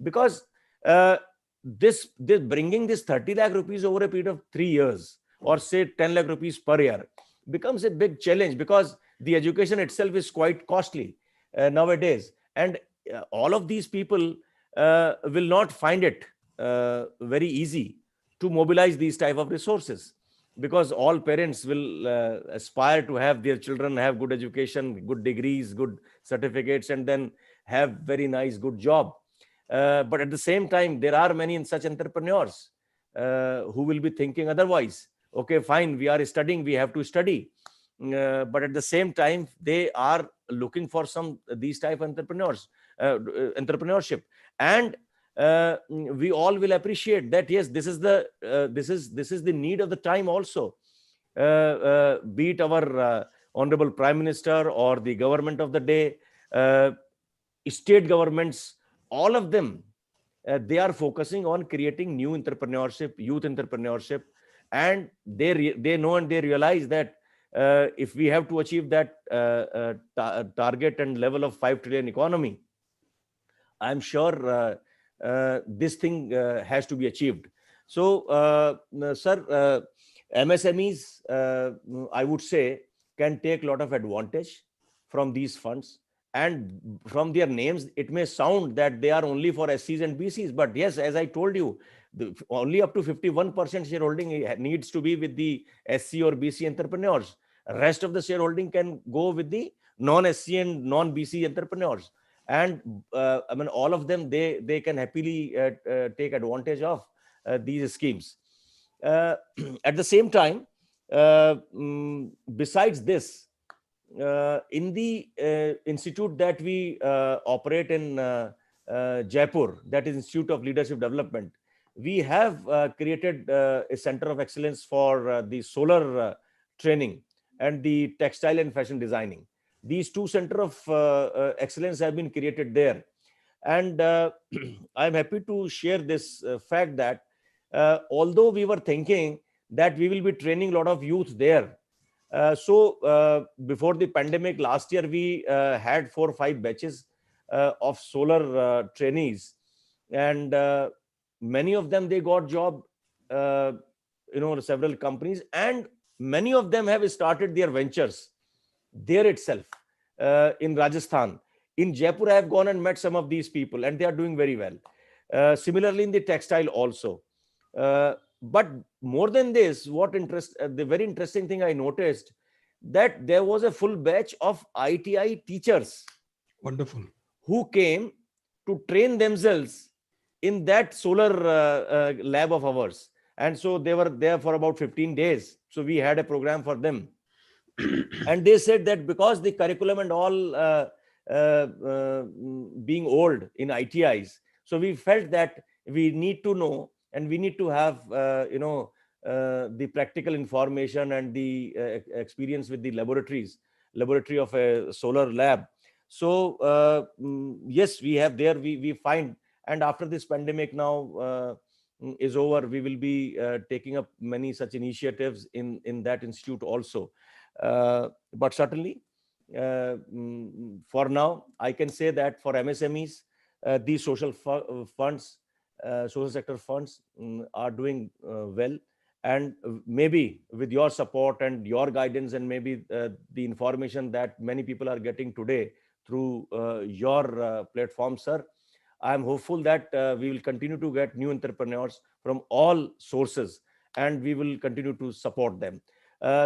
Because this bringing this 30 lakh rupees over a period of 3 years, or say 10 lakh rupees per year, becomes a big challenge, because the education itself is quite costly nowadays. And all of these people will not find it very easy to mobilize these type of resources. because all parents will aspire to have their children have good education, good degrees, good certificates, and then have very nice, good job. But at the same time, there are many such entrepreneurs who will be thinking otherwise. Okay, fine, we are studying, we have to study. But at the same time, they are looking for these type of entrepreneurship. And we all will appreciate that, yes, this is the need of the time also. Be it our honorable Prime Minister or the government of the day, state governments, all of them, they are focusing on creating new entrepreneurship, youth entrepreneurship, and they know and they realize that if we have to achieve that target and level of 5 trillion economy, I'm sure this thing has to be achieved. So, sir, MSMEs, I would say, can take a lot of advantage from these funds. And from their names, it may sound that they are only for SCs and BCs. But yes, as I told you, only up to 51% shareholding needs to be with the SC or BC entrepreneurs. Rest of the shareholding can go with the non-SC and non-BC entrepreneurs. And I mean, all of them, they can happily take advantage of these schemes. At the same time, besides this, in the institute that we operate in Jaipur, that is Institute of Leadership Development, we have created a center of excellence for the solar training and the textile and fashion designing. These two centers of excellence have been created there. And I'm happy to share this fact that although we were thinking that we will be training a lot of youth there, so before the pandemic last year, we had 4 or 5 batches of solar trainees, and many of them, they got job, several companies, and many of them have started their ventures there itself in Rajasthan. In Jaipur, I have gone and met some of these people, and they are doing very well. Similarly, in the textile also. But more than this, the very interesting thing I noticed, that there was a full batch of ITI teachers. Wonderful. Who came to train themselves in that solar lab of ours. And so they were there for about 15 days. So we had a program for them. And they said that because the curriculum and all being old in ITIs, so we felt that we need to know and we need to have, the practical information and the experience with the laboratory of a solar lab. So, yes, we have there, we find, and after this pandemic now is over, we will be taking up many such initiatives in that institute also. But certainly, for now, I can say that for MSMEs, these social funds, social sector funds are doing well. And maybe with your support and your guidance, and maybe the information that many people are getting today through your platform, sir, I am hopeful that we will continue to get new entrepreneurs from all sources, and we will continue to support them.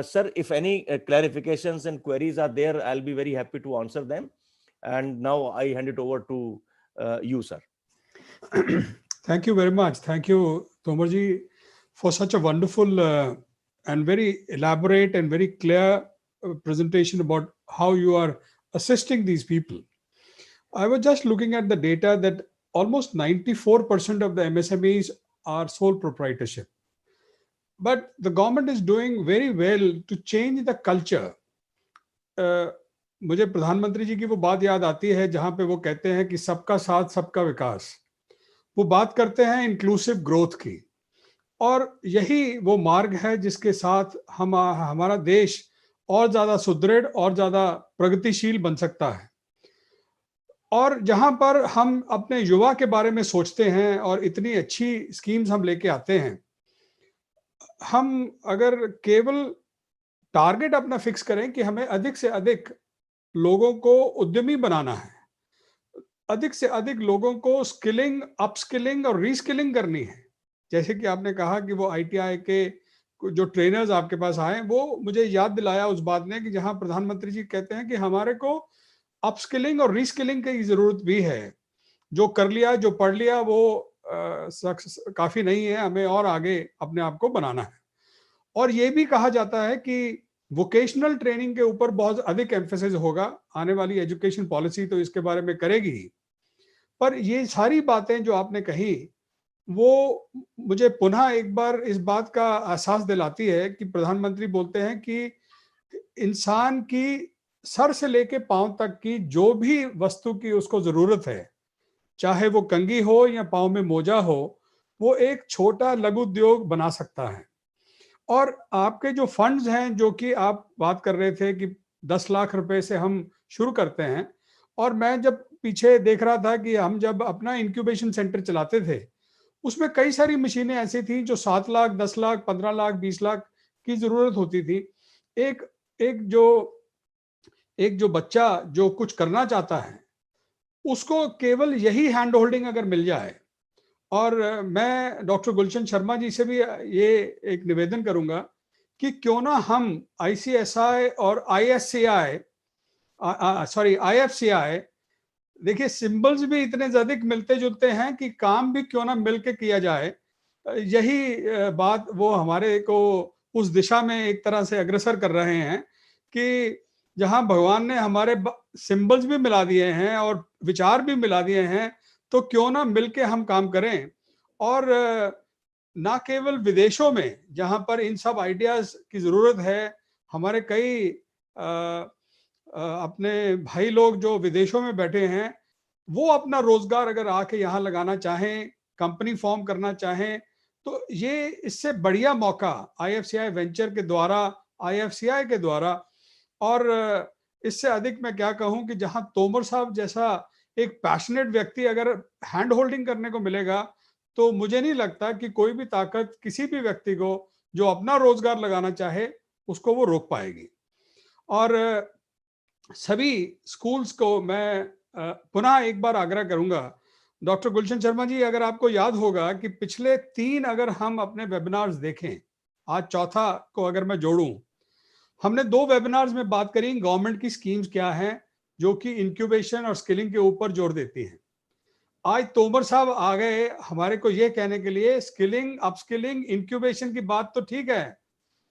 Sir, if any clarifications and queries are there, I'll be very happy to answer them. And now I hand it over to you, sir. Thank you very much. Thank you, Tomarji, for such a wonderful and very elaborate and very clear presentation about how you are assisting these people. I was just looking at the data that almost 94% of the MSMEs are sole proprietorship. But the government is doing very well to change the culture. मुझे प्रधानमंत्री जी की वो बात याद आती है जहां पे वो कहते हैं कि सबका साथ सबका विकास. वो बात करते हैं इंक्लूसिव ग्रोथ की, और यही वो मार्ग है जिसके साथ हमारा देश और ज्यादा सुदृढ़ और ज्यादा प्रगतिशील बन सकता है. और जहां पर हम अपने युवा के बारे में सोचते हैं और इतनी अच्छी स्कीम्स हम लेके आते हैं, हम अगर केवल टारगेट अपना फिक्स करें कि हमें अधिक से अधिक लोगों को उद्यमी बनाना है, अधिक से अधिक लोगों को स्किलिंग, अपस्किलिंग और रीस्किलिंग करनी है, जैसे कि आपने कहा कि वो ITI के जो ट्रेनर्स आपके पास आए, वो मुझे याद दिलाया उस बात ने कि जहां प्रधानमंत्री जी कहते हैं कि हमारे को अपस्किलिंग और रीस्किलिंग की जरूरत भी है। जो कर लिया, जो पढ़ लिया, वो काफी नहीं है, हमें और आगे अपने आप को बनाना है। और ये भी कहा जाता है कि वोकेशनल ट्रेनिंग के ऊपर बहुत अधिक एम्फेसिस होगा, आने वाली एजुकेशन पॉलिसी तो इसके बारे में करेगी ही। पर ये सारी बातें जो आपने कही, वो मुझे पुनः एक बार इस बात का एहसास दिलाती है कि प्रधानमंत्री बोलते हैं कि इंसान की सर से लेके पांव तक की जो भी वस्तु की उसको जरूरत है, चाहे वो कंघी हो या पांव में मोजा हो, वो एक छोटा लघु उद्योग बना सकता है। और आपके जो फंड्स हैं, जो कि आप बात कर रहे थे कि 10 लाख रुपए से हम शुरू करते हैं, और मैं जब पीछे देख रहा था कि हम जब अपना इंक्यूबेशन सेंटर चलाते थे, उसमें कई सारी मशीनें ऐसी थी जो 7 लाख, 10 लाख, 15 लाख, 20 लाख की जरूरत होती थी। एक एक जो एक जो बच्चा जो कुछ करना चाहता है, उसको केवल यही हैंड होल्डिंग अगर मिल जाए। और मैं डॉक्टर गुलशन शर्मा जी से भी ये एक निवेदन करूंगा कि क्यों ना हम ICSI और ISCI, IFCI, देखिए सिंबल्स भी इतने ज्यादा मिलते जुलते हैं कि काम भी क्यों ना मिलके किया जाए। यही बात वो हमारे को उस दिशा में एक तरह से अग्रसर कर रहे हैं कि जहां भगवान ने हमारे सिंबल्स भी मिला दिए हैं और विचार भी मिला दिए हैं, तो क्यों ना मिलके हम काम करें। और ना केवल विदेशों में जहां पर इन सब आइडियाज की जरूरत है, हमारे कई अपने भाई लोग जो विदेशों में बैठे हैं, वो अपना रोजगार अगर आके यहाँ लगाना चाहें, कंपनी फॉर्म करना चाहें, तो ये इससे बढ़िया मौका IFCI वेंचर के द्वारा, IFCI के द्वारा, और इससे अधिक मैं क्या कहूं कि जहां तोमर साहब जैसा एक पैशनेट व्यक्ति अगर हैंड होल्डिंग करने को मिलेगा, तो मुझे नहीं लगता कि कोई भी ताकत किसी भी व्यक्ति को जो अपना रोजगार लगाना चाहे उसको वो रोक पाएगी। और सभी स्कूल्स को मैं पुनः एक बार आग्रह करूंगा, डॉक्टर गुलशन शर्मा जी, अगर आपको याद होगा कि पिछले 3 अगर हम अपने वेबिनार्स देखें, आज चौथा को अगर मैं जोड़ूं, हमने 2 वेबिनार्स में बात करी गवर्नमेंट की स्कीम्स क्या हैं जो कि इंक्यूबेशन और स्किलिंग के ऊपर जोर देती हैं। आज तोमर साहब आ गए हमारे को ये कहने के लिए, स्किलिंग, अपस्किलिंग, इंक्यूबेशन की बात तो ठीक है,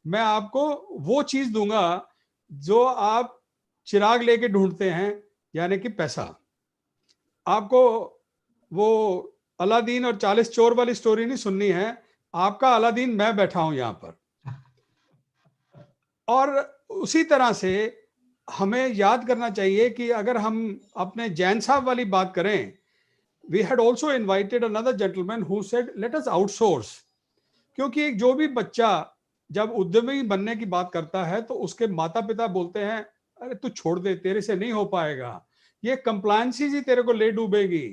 मैं आपको वो चीज दूंगा जो आप चिराग लेके ढूंढते हैं, यानी कि पैसा। आपको वो अलादीन और 40 चोर वाली स्टोरी नहीं सुननी है, आपका अलादीन मैं बैठा हूं यहां पर। और उसी तरह से हमें याद करना चाहिए कि अगर हम अपने जैन साहब वाली बात करें, we had also invited another gentleman who said let us outsource. क्योंकि जो भी बच्चा जब उद्यमी बनने की बात करता है, तो उसके माता पिता बोलते हैं अरे तू छोड़ दे, तेरे से नहीं हो पाएगा, ये कंप्लायंसी ही तेरे को ले डूबेगी।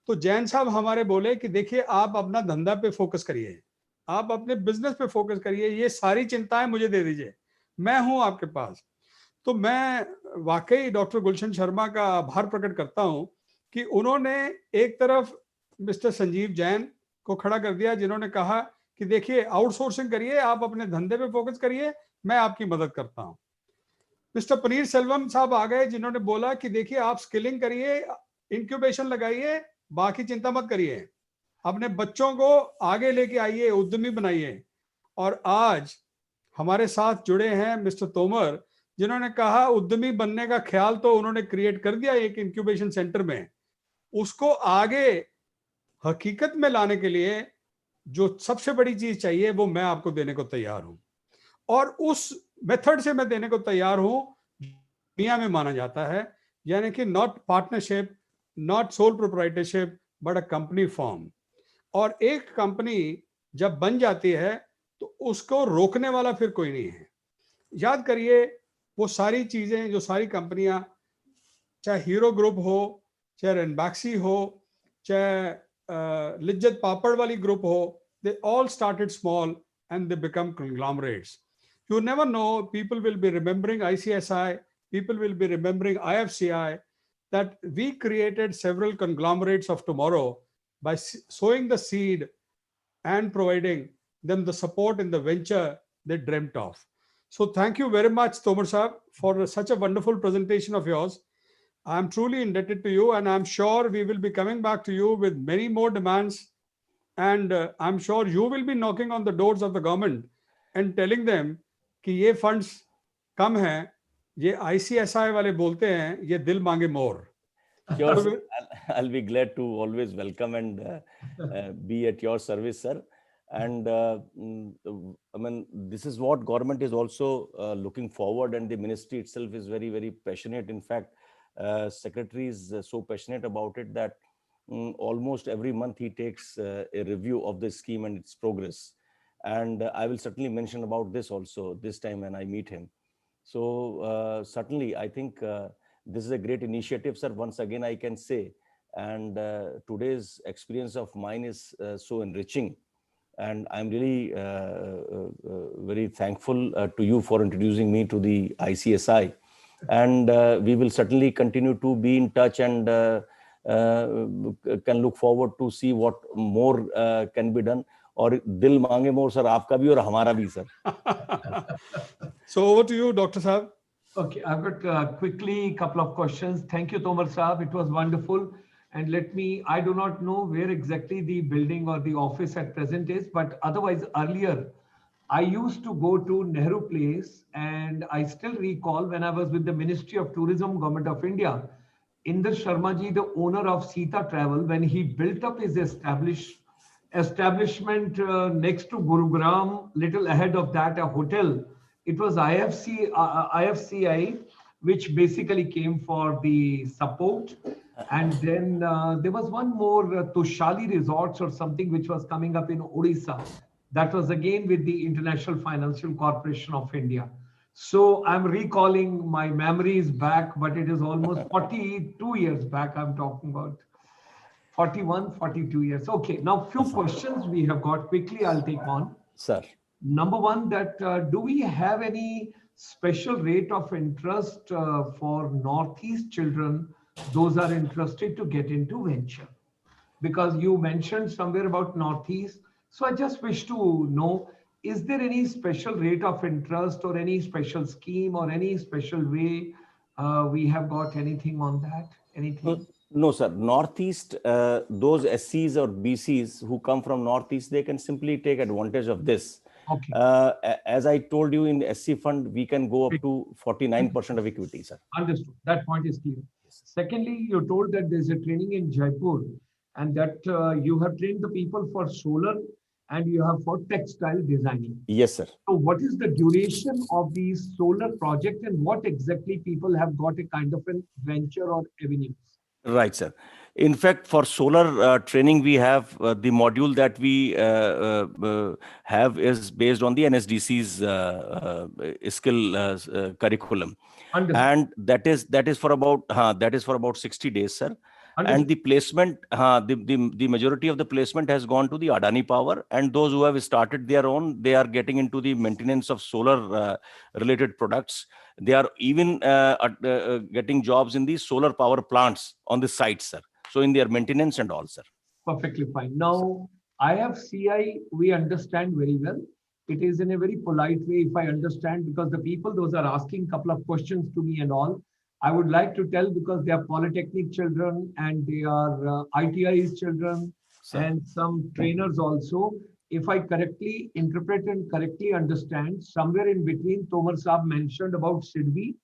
तो जैन साहब हमारे बोले कि देखिए आप अपना धंधा पे फोकस करिए, आप अपने बिजनेस पे फोकस करिए, ये सारी चिंताएं मुझे दे दीजिए, मैं हूं आपके पास। तो मैं वाकई डॉक्टर गुलशन शर्मा का आभार प्रकट करता हूं कि उन्होंने एक तरफ मिस्टर संजीव जैन को खड़ा कर दिया, जिन्होंने कहा कि देखिए आउटसोर्सिंग करिए, आप अपने धंधे पे फोकस करिए, मैं आपकी मदद करता हूं। मिस्टर पनीर सेल्वम साहब आ गए, जिन्होंने बोला कि देखिए आप स्किलिंग करिए, इंक्यूबेशन लगाइए, बाकी चिंता मत करिए, अपने बच्चों को आगे लेके आइए, उद्यमी बनाइए। और आज हमारे साथ जुड़े हैं मिस्टर तोमर, जिन्होंने कहा उद्यमी बनने का ख्याल तो उन्होंने क्रिएट कर दिया एक इंक्यूबेशन सेंटर में, उसको आगे हकीकत में लाने के लिए जो सबसे बड़ी चीज चाहिए वो मैं आपको देने को तैयार हूं, और उस मेथड से मैं देने को तैयार हूं दुनिया में माना जाता है, यानी कि not partnership, not sole proprietorship, but a company form. और एक कंपनी जब बन जाती है तो उसको रोकने वाला फिर कोई नहीं है। याद करिए वो सारी चीजें, जो सारी कंपनियां, चाहे हीरो ग्रुप हो, चाहे रेनबैक्सी हो, चाहे लिज्जत पापड़ वाली ग्रुप हो, they all started small and they become conglomerates. You never know, people will be remembering ICSI, people will be remembering IFCI, that we created several conglomerates of tomorrow by sowing the seed and providing them the support in the venture they dreamt of. So thank you very much, Tomar Sahab, for such a wonderful presentation of yours. I'm truly indebted to you, and I'm sure we will be coming back to you with many more demands. And I'm sure you will be knocking on the doors of the government and telling them कि ये funds कम हैं, ये ICSI वाले बोलते हैं, ये दिल मांगे more. Sure, So sir. I'll be glad to always welcome and be at your service, sir. And I mean, this is what government is also looking forward, and the ministry itself is very, very passionate. In fact, secretary is so passionate about it that almost every month he takes a review of the scheme and its progress. And I will certainly mention about this also this time when I meet him. So certainly, I think this is a great initiative, sir. Once again, I can say, and today's experience of mine is so enriching. And I'm really very thankful to you for introducing me to the ICSI. And we will certainly continue to be in touch and can look forward to see what more can be done. और दिल मांगे more sir आपका भी और हमारा भी sir. So over to you, Dr. Saab. Okay, I've got quickly a couple of questions. Thank you, Tomar Saab. It was wonderful. And I do not know where exactly the building or the office at present is, but otherwise earlier, I used to go to Nehru Place, and I still recall when I was with the Ministry of Tourism, Government of India, Inder Sharma ji, the owner of Sita Travel, when he built up his establishment next to Gurugram, little ahead of that, a hotel. It was IFCI, which basically came for the support. And then there was one more Toshali Resorts or something which was coming up in Odisha. That was again with the International Financial Corporation of India. So I'm recalling my memories back, but it is almost 42 years back I'm talking about. 41, 42 years. Okay, now few questions we have got quickly. I'll take on. Sir. Number one, that do we have any special rate of interest for Northeast children, those are interested to get into venture? Because you mentioned somewhere about Northeast. So I just wish to know, is there any special rate of interest or any special scheme or any special way we have got anything on that? Anything? No, sir. Northeast, those SCs or BCs who come from Northeast, they can simply take advantage of this. Okay. As I told you, in the SC fund, we can go up to 49% of equity, sir. Understood. That point is clear. Secondly, you told that there's a training in Jaipur and that you have trained the people for solar and you have for textile designing. Yes, sir. So what is the duration of these solar project and what exactly people have got a kind of a venture or avenues? Right, sir. In fact, for solar training, we have the module that we have is based on the NSDC's skill curriculum. Understood. And that is for about 60 days, sir. Understood. And the placement, the majority of the placement has gone to the Adani Power, and those who have started their own, they are getting into the maintenance of solar related products. They are even getting jobs in the solar power plants on the site, sir. So in their maintenance and all, sir. Perfectly fine. Now, IFCI, we understand very well. It is in a very polite way, if I understand, because the people, those are asking a couple of questions to me and all. I would like to tell because they are polytechnic children and they are ITI's children, sir, and some trainers also. If I correctly interpret and correctly understand, somewhere in between, Tomar Saab mentioned about SIDBI.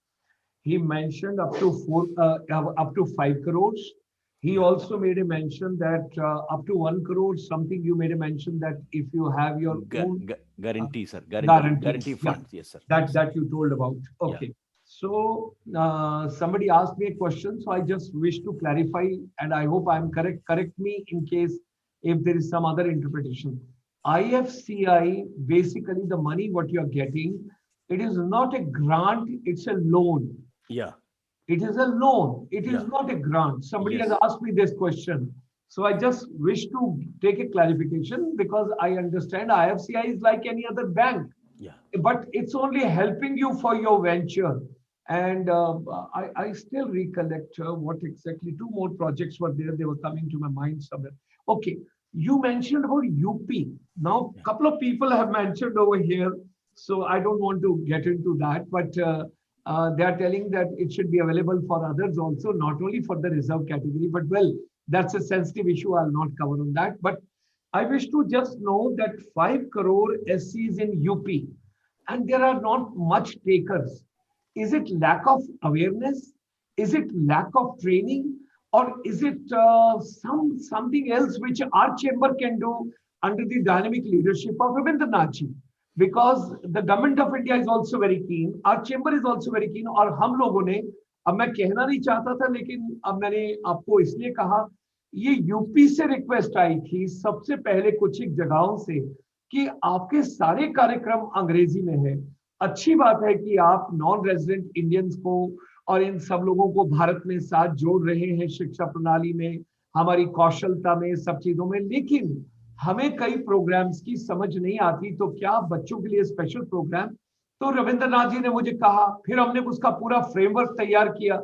He mentioned up to 5 crores. He also made a mention that up to 1 crore, something you made a mention that if you have your own guarantee, sir. Guarantee funds, yeah. Yes, sir. That you told about. Okay. Yeah. So somebody asked me a question, so I just wish to clarify, and I hope I'm correct. Correct me in case if there is some other interpretation. IFCI, basically the money what you are getting, it is not a grant, it's a loan. Yeah. It is a loan. It is not a grant. Somebody has asked me this question. So I just wish to take a clarification because I understand IFCI is like any other bank. Yeah. But it's only helping you for your venture. And I still recollect what exactly 2 more projects were there. They were coming to my mind somewhere. Okay. You mentioned about UP. Now, a couple of people have mentioned over here So I don't want to get into that, but they are telling that it should be available for others also, not only for the reserve category, but well, that's a sensitive issue. I'll not cover on that. But I wish to just know that 5 crore SCs in UP, and there are not much takers. Is it lack of awareness? Is it lack of training? Or is it something else which our chamber can do under the dynamic leadership of Ravindra Nath ji? Because the government of India is also very keen, our chamber is also very keen, और हम लोगों ने, अब मैं कहना नहीं चाहता था लेकिन अब मैंने आपको इसलिए कहा, ये यूपी से रिक्वेस्ट आई थी सबसे पहले कुछ एक जगहों से कि आपके सारे कार्यक्रम अंग्रेजी में है। अच्छी बात है कि आप नॉन रेजिडेंट इंडियंस को और इन सब लोगों को भारत में साथ जोड़ रहे हैं, शिक्षा प्रणाली में, हमारी कौशलता में, सब चीजों में, लेकिन हमें कई प्रोग्राम्स की समझ नहीं आती, तो क्या बच्चों के लिए स्पेशल प्रोग्राम? तो रविंद्र नाथ जी ने मुझे कहा, फिर हमने उसका पूरा फ्रेमवर्क तैयार किया,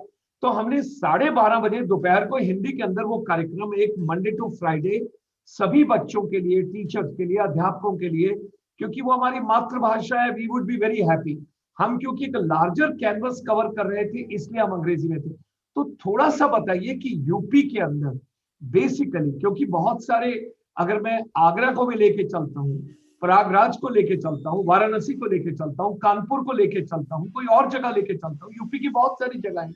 तो हमने 12:30 बजे दोपहर को हिंदी के अंदर वो कार्यक्रम एक मंडे टू फ्राइडे सभी बच्चों के लिए, टीचर्स के लिए, अध्यापकों के लिए, क्योंकि वो हमारी मातृभाषा है, we would be very happy. हम क्योंकि एक लार्जर कैनवस कवर कर रहे थे इसलिए हम अंग्रेजी में थे। तो थोड़ा सा बताइए कि यूपी के अंदर बेसिकली, क्योंकि बहुत सारे, अगर मैं आगरा को भी लेके चलता हूँ, प्रयागराज को लेके चलता हूँ, वाराणसी को लेके चलता हूँ, कानपुर को लेके चलता हूँ, कोई और जगह लेके चलता हूँ, यूपी की बहुत सारी जगह है।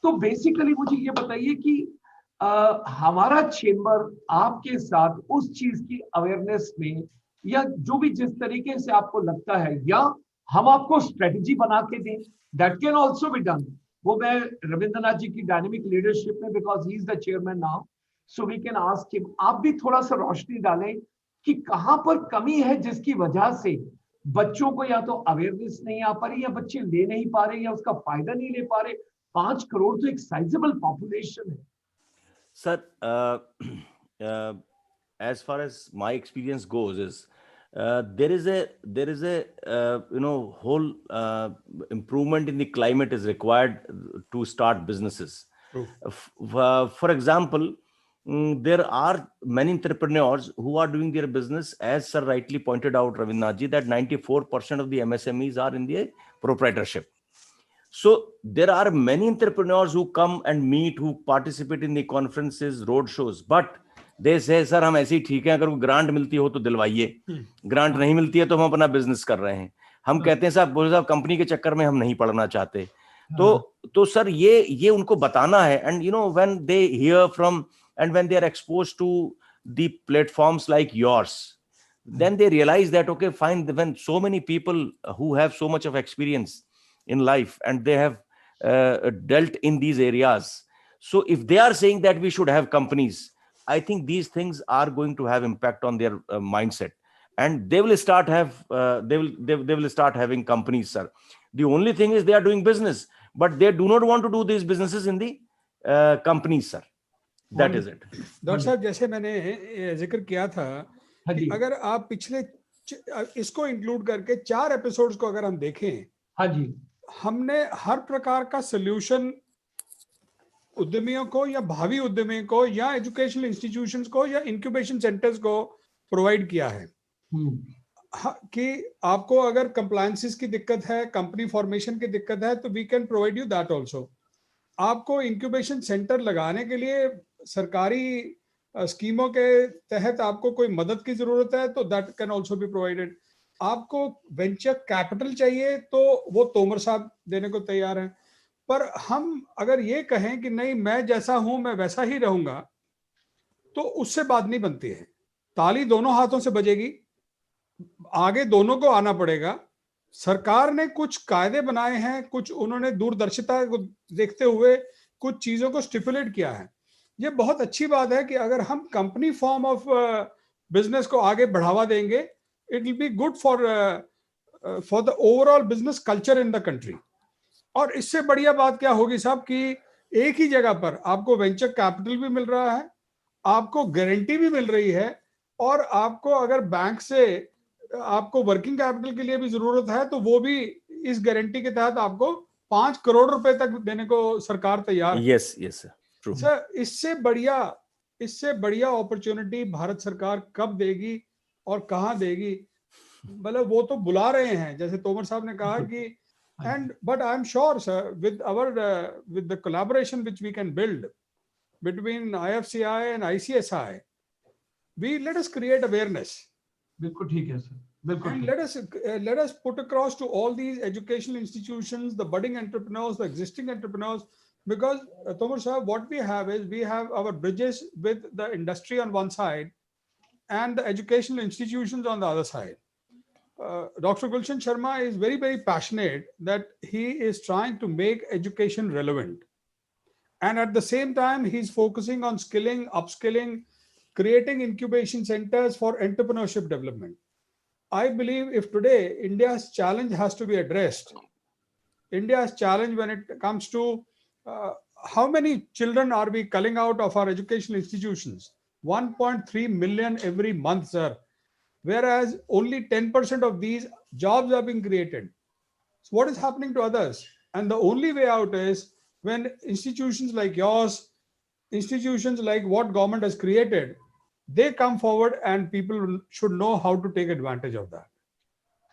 तो बेसिकली मुझे ये बताइए कि हमारा चेंबर आपके साथ उस चीज की अवेयरनेस में, या जो भी जिस तरीके से आपको लगता है, या हम आपको स्ट्रेटजी बना के दें, that can also be done. वो मैं रविंद्र नाथ जी की डायनेमिक लीडरशिप में, because he is the chairman now, so we can ask him. आप भी थोड़ा सा रोशनी डालें कि कहां पर कमी है जिसकी वजह से बच्चों को या तो अवेयरनेस नहीं आ पा रही, या बच्चे ले नहीं पा रहे, या उसका फायदा नहीं ले पा रहे। 5 करोड़ तो एक साइजेबल पॉपुलेशन है। Sir, as far as my experience goes, is there is a whole improvement in the climate is required to start businesses. For example, there are many entrepreneurs who are doing their business, as sir rightly pointed out, Ravindra ji, that 94% of the MSMEs are in the proprietorship. So there are many entrepreneurs who come and meet, who participate in the conferences, road shows, but they say, sir, हम ऐसे ही ठीक हैं, अगर कोई grant मिलती हो तो दिलवाइए, grant नहीं मिलती है तो हम अपना बिजनेस कर रहे हैं। हम कहते हैं साहब कंपनी के चक्कर में हम नहीं पड़ना चाहते। तो सर ये उनको बताना है, and when they hear from and when they are exposed to the platforms like yours, then they realize that, okay, fine, when so many people who have so much of experience in life and they have dealt in these areas, so if they are saying that we should have companies, I think these things are going to have impact on their mindset, and they will start having companies, sir. The only thing is they are doing business, but they do not want to do these businesses in the companies, sir. That is it. Doctor साहब, जैसे मैंने जिक्र किया था कि अगर आप पिछले इसको इंक्लूड करके 4 एपिसोड्स को अगर हम देखें, हाँ जी, हमने हर प्रकार का सॉल्यूशन उद्यमियों को, या भावी उद्यमियों को, या एजुकेशनल इंस्टीट्यूशंस को, या इंक्यूबेशन सेंटर्स को प्रोवाइड किया है कि आपको अगर कंप्लायंसेस की दिक्कत है, कंपनी फॉर्मेशन की दिक्कत है, तो we can provide you that also. आपको इंक्यूबेशन सेंटर लगाने के लिए सरकारी स्कीमों के तहत आपको कोई मदद की जरूरत है तो that can also be provided. आपको वेंचर कैपिटल चाहिए तो वो तोमर साहब देने को तैयार हैं। पर हम अगर ये कहें कि नहीं, मैं जैसा हूं मैं वैसा ही रहूंगा, तो उससे बात नहीं बनती है। ताली दोनों हाथों से बजेगी, आगे दोनों को आना पड़ेगा। सरकार ने कुछ कायदे बनाए हैं, कुछ उन्होंने दूरदर्शिता को देखते हुए कुछ चीजों को स्टिपुलेट किया है। ये बहुत अच्छी बात है कि अगर हम कंपनी फॉर्म ऑफ बिजनेस को आगे बढ़ावा देंगे, it will be good for the overall business culture in the country. और इससे बढ़िया बात क्या होगी साहब कि एक ही जगह पर आपको वेंचर कैपिटल भी मिल रहा है, आपको गारंटी भी मिल रही है, और आपको अगर बैंक से आपको वर्किंग कैपिटल के लिए भी जरूरत है तो वो भी इस गारंटी के तहत आपको 5 करोड़ रुपए तक देने को सरकार तैयार है। यस ट्रू सर, इससे बढ़िया अपॉर्चुनिटी भारत सरकार कब देगी और कहां देगी, मतलब वो तो बुला रहे हैं, जैसे तोमर साहब ने कहा कि but I'm sure, sir, with the collaboration which we can build between IFCI and ICSI, let us create awareness. बिल्कुल ठीक है सर, बिल्कुल And ठीक। let us put across to all these educational institutions, the budding entrepreneurs, the existing entrepreneurs, because Tomar Sahab, what we have is we have our bridges with the industry on one side and the educational institutions on the other side. Dr. Gulshan Sharma is very, very passionate that he is trying to make education relevant. And at the same time, he's focusing on skilling, upskilling, creating incubation centers for entrepreneurship development. I believe if today India's challenge has to be addressed, India's challenge when it comes to how many children are we culling out of our educational institutions? 1.3 million every month, sir. Whereas only 10% of these jobs are being created. So what is happening to others? And the only way out is when institutions like yours, institutions like what government has created, they come forward and people should know how to take advantage of that.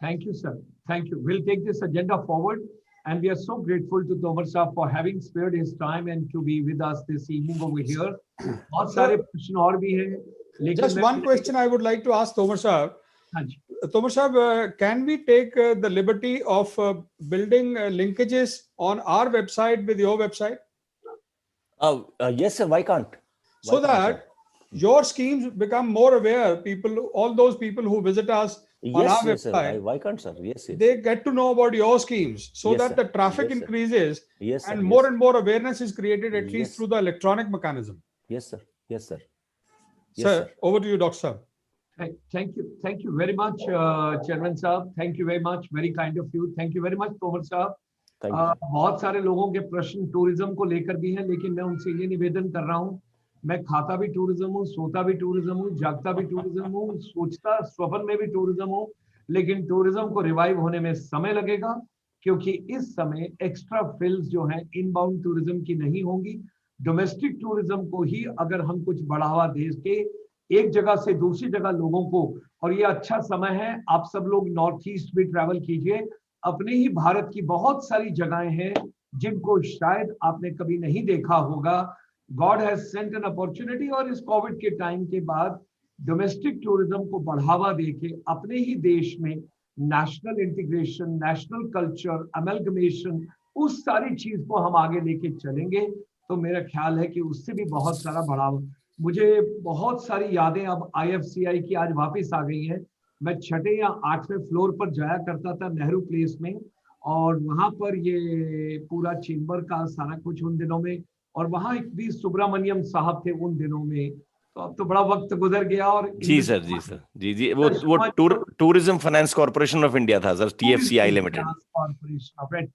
Thank you, sir. Thank you. We'll take this agenda forward. And we are so grateful to Tomar Saab for having spared his time and to be with us this evening over here. बहुत सारे प्रश्न और भी हैं. Just one question I would like to ask Tomar Saab. Tomar Saab, can we take the liberty of building linkages on our website with your website? Yes, sir. Why can't? So that your schemes become more aware. People, all those people who visit us on our website, sir. Why can't, sir? Yes, yes. They get to know about your schemes, so that the traffic increases and more and more awareness is created, at least through the electronic mechanism. Yes, sir. Yes, sir. Yes, sir. Over to you, Dr. Saab. Thank you. Thank you very much, Chairman Saab. Thank you very much. Very kind of you. Thank you very much, Tomar Saab. बहुत सारे लोगों के प्रश्न tourism को लेकर भी हैं, लेकिन मैं उनसे ये निवेदन कर रहा हूँ, मैं खाता भी टूरिज्म हूँ, सोता भी टूरिज्म हूँ, जागता भी टूरिज्म हूँ, सोचता स्वप्न में भी टूरिज्म हूँ, लेकिन टूरिज्म को रिवाइव होने में समय लगेगा, क्योंकि इस समय एक्स्ट्रा फिल्स जो हैं इनबाउंड टूरिज्म की नहीं होंगी. डोमेस्टिक टूरिज्म को ही अगर हम कुछ बढ़ावा दे के एक जगह से दूसरी जगह लोगों को, और ये अच्छा समय है, आप सब लोग नॉर्थ ईस्ट भी ट्रैवल कीजिए. अपने ही भारत की बहुत सारी जगहें हैं जिनको शायद आपने कभी नहीं देखा होगा. God has sent an opportunity, और इस कोविड के टाइम के बाद डोमेस्टिक टूरिज्म को बढ़ावा देके अपने ही देश में national integration, national culture, amalgamation, उस सारी चीज को हम आगे लेके चलेंगे तो मेरा ख्याल है कि उससे भी बहुत सारा बढ़ावा. मुझे बहुत सारी यादें अब IFCI की आज वापस आ गई हैं. मैं 6ठे या 8वें फ्लोर पर जाया करता था नेहरू प्लेस में, और वहां पर ये पूरा चेंबर का सारा कुछ उन दिनों में, और वहां एक भी सुब्रमण्यम साहब थे उन दिनों में. तो अब तो बड़ा वक्त गुजर गया. और जी सर, जी सर, जी जी, वो tourism finance corporation of India था सर, TFCI लिमिटेड.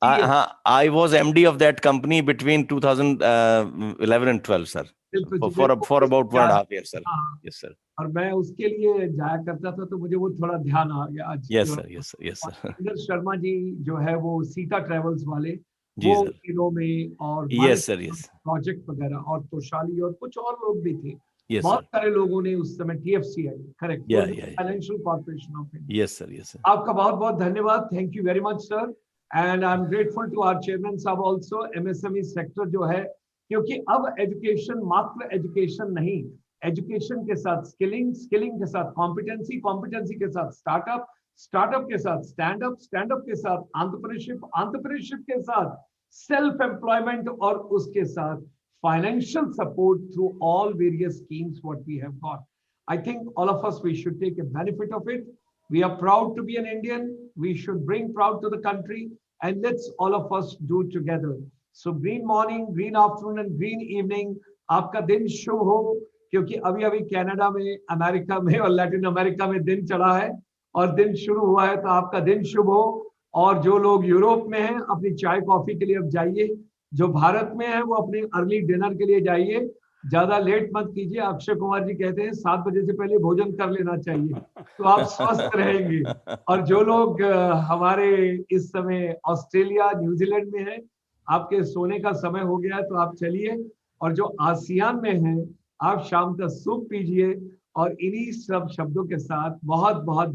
हाँ, I was MD of that company between 2011 and 12, sir. For about 1.5 years, sir. Yes, sir. और मैं उसके लिए जाया करता था, तो मुझे वो थोड़ा ध्यान आ गया आज. Yes, sir. Yes, sir. Yes, sir. Sharma ji जो है वो सीता ट्रेवल्स वाले, वो दिनों में, और yes, sir, yes, प्रोजेक्ट वगैरह, और तोशाली और कुछ और लोग भी थे. yes, बहुत सारे लोगों ने उस समय TFCI, correct, financial corporation of India. Yes sir, yes sir. आपका बहुत बहुत धन्यवाद. Thank you very much sir. And I am grateful to our chairman साहब ऑल्सो. MSME सेक्टर जो है, क्योंकि अब एजुकेशन मात्र एजुकेशन नहीं, एजुकेशन के साथ स्किलिंग, स्किलिंग के साथ कॉम्पिटेंसी, कॉम्पिटेंसी के साथ स्टार्टअप, स्टार्टअप के साथ स्टैंड अप, स्टैंड अप के साथ एंटरप्रेन्योरशिप, एंटरप्रेन्योरशिप के साथ सेल्फ एम्प्लॉयमेंट, और उसके साथ financial support through all various schemes what we have got. I think all of us, we should take a benefit of it. We are proud to be an Indian. We should bring proud to the country, and let's all of us do together. So green morning, green afternoon and green evening. आपका दिन शुभ हो, क्योंकि अभी अभी Canada में, America में और Latin America में दिन चढ़ा है और दिन शुरू हुआ है, तो आपका दिन शुभ हो. और जो लोग यूरोप में हैं, अपनी चाय कॉफी के लिए अब जाइए. जो भारत में है वो अपने अर्ली डिनर के लिए जाइए. ज्यादा लेट मत कीजिए. अक्षय कुमार जी कहते हैं 7 बजे से पहले भोजन कर लेना चाहिए, तो आप स्वस्थ रहेंगे. और जो लोग हमारे इस समय ऑस्ट्रेलिया, न्यूजीलैंड में हैं, आपके सोने का समय हो गया है, तो आप चलिए. और जो आसियान में हैं, आप शाम का सूप पीजिए. और इन्हीं सब शब्दों के साथ बहुत बहुत